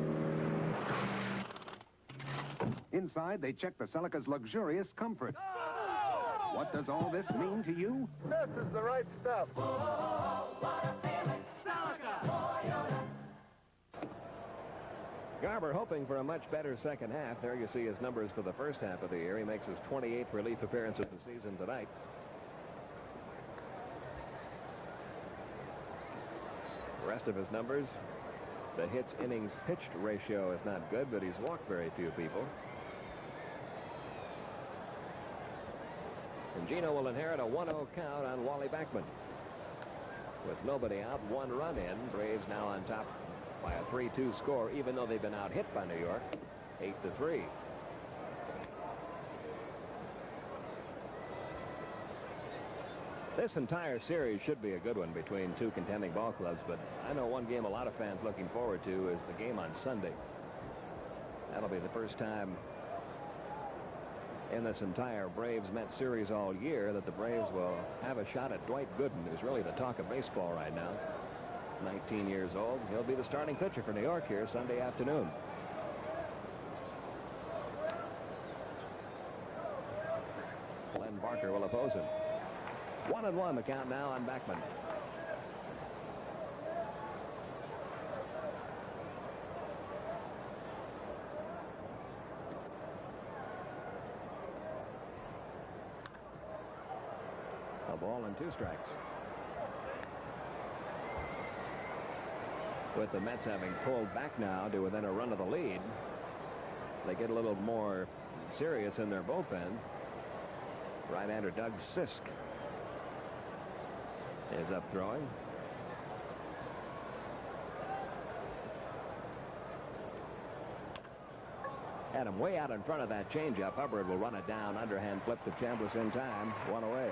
Inside, they check the Celica's luxurious comfort. What does all this mean to you? This is the right stuff. Garber hoping for a much better second half. There you see his numbers for the first half of the year. He makes his 28th relief appearance of the season tonight. The rest of his numbers, the hits innings pitched ratio is not good, but he's walked very few people. And Gino will inherit a 1-0 count on Wally Backman. With nobody out, 1 run in. Braves now on top by a 3-2 score, even though they've been out hit by New York, 8-3. This entire series should be a good one between two contending ball clubs, but I know one game a lot of fans looking forward to is the game on Sunday. That'll be the first time in this entire Braves-Mets series all year that the Braves will have a shot at Dwight Gooden, who's really the talk of baseball right now. 19 years old. He'll be the starting pitcher for New York here Sunday afternoon. Len Barker will oppose him. 1-1 the count now on Backman. A ball and 2 strikes. With the Mets having pulled back now to within a run of the lead, they get a little more serious in their bullpen. Right-hander Doug Sisk is up throwing. Had him way out in front of that changeup. Hubbard will run it down. Underhand flip to Chambliss in time. 1 away.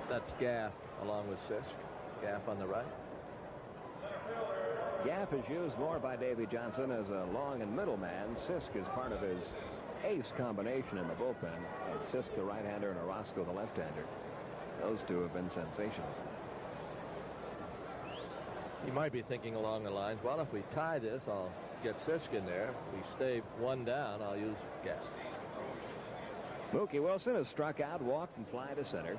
That's Gaff along with Sisk. Gaff on the right. Gaff is used more by Davy Johnson as a long and middle man. Sisk is part of his ace combination in the bullpen. Sisk, the right-hander, and Orozco, the left-hander. Those two have been sensational. You might be thinking along the lines, well, if we tie this, I'll get Sisk in there. If we stay 1 down, I'll use Gaff. Mookie Wilson has struck out, walked, and fly to center.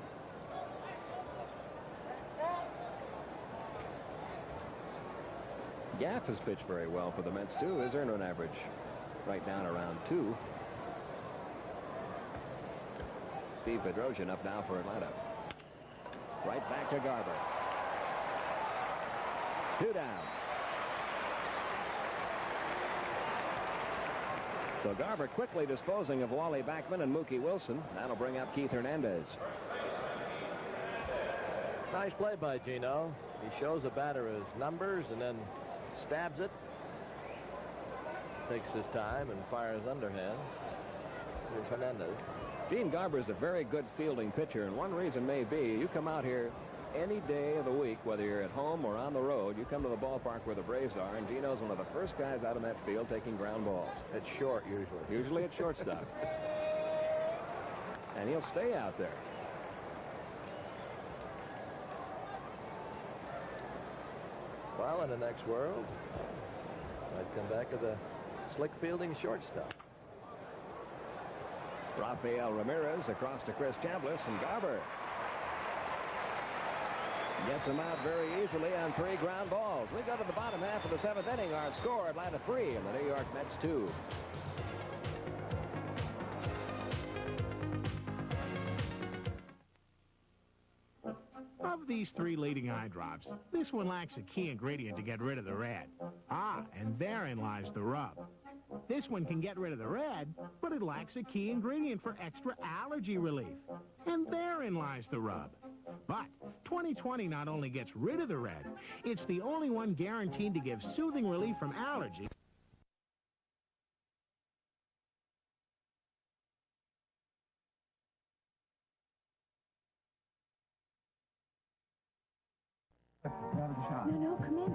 Gaff has pitched very well for the Mets, too. His earned run average right down around 2. Steve Bedrosian up now for Atlanta. Right back to Garber. 2 down. So Garber quickly disposing of Wally Backman and Mookie Wilson. That'll bring up Keith Hernandez. Nice play by Gino. He shows the batter his numbers and then stabs it. Takes his time and fires underhand. Here's Hernandez. Gene Garber is a very good fielding pitcher, and one reason may be you come out here any day of the week, whether you're at home or on the road, you come to the ballpark where the Braves are, and Gino's one of the first guys out in that field taking ground balls. It's short usually. Usually it's shortstop. And he'll stay out there. Well, in the next world, might come back as a slick fielding shortstop. Rafael Ramirez across to Chris Chambliss, and Garber gets him out very easily on 3 ground balls. We go to the bottom half of the 7th inning. Our score, Atlanta 3 and the New York Mets 2. Of these 3 leading eye drops, this one lacks a key ingredient to get rid of the red. And therein lies the rub. This one can get rid of the red, but it lacks a key ingredient for extra allergy relief. And therein lies the rub. But 2020 not only gets rid of the red, it's the only one guaranteed to give soothing relief from allergy. No, come in.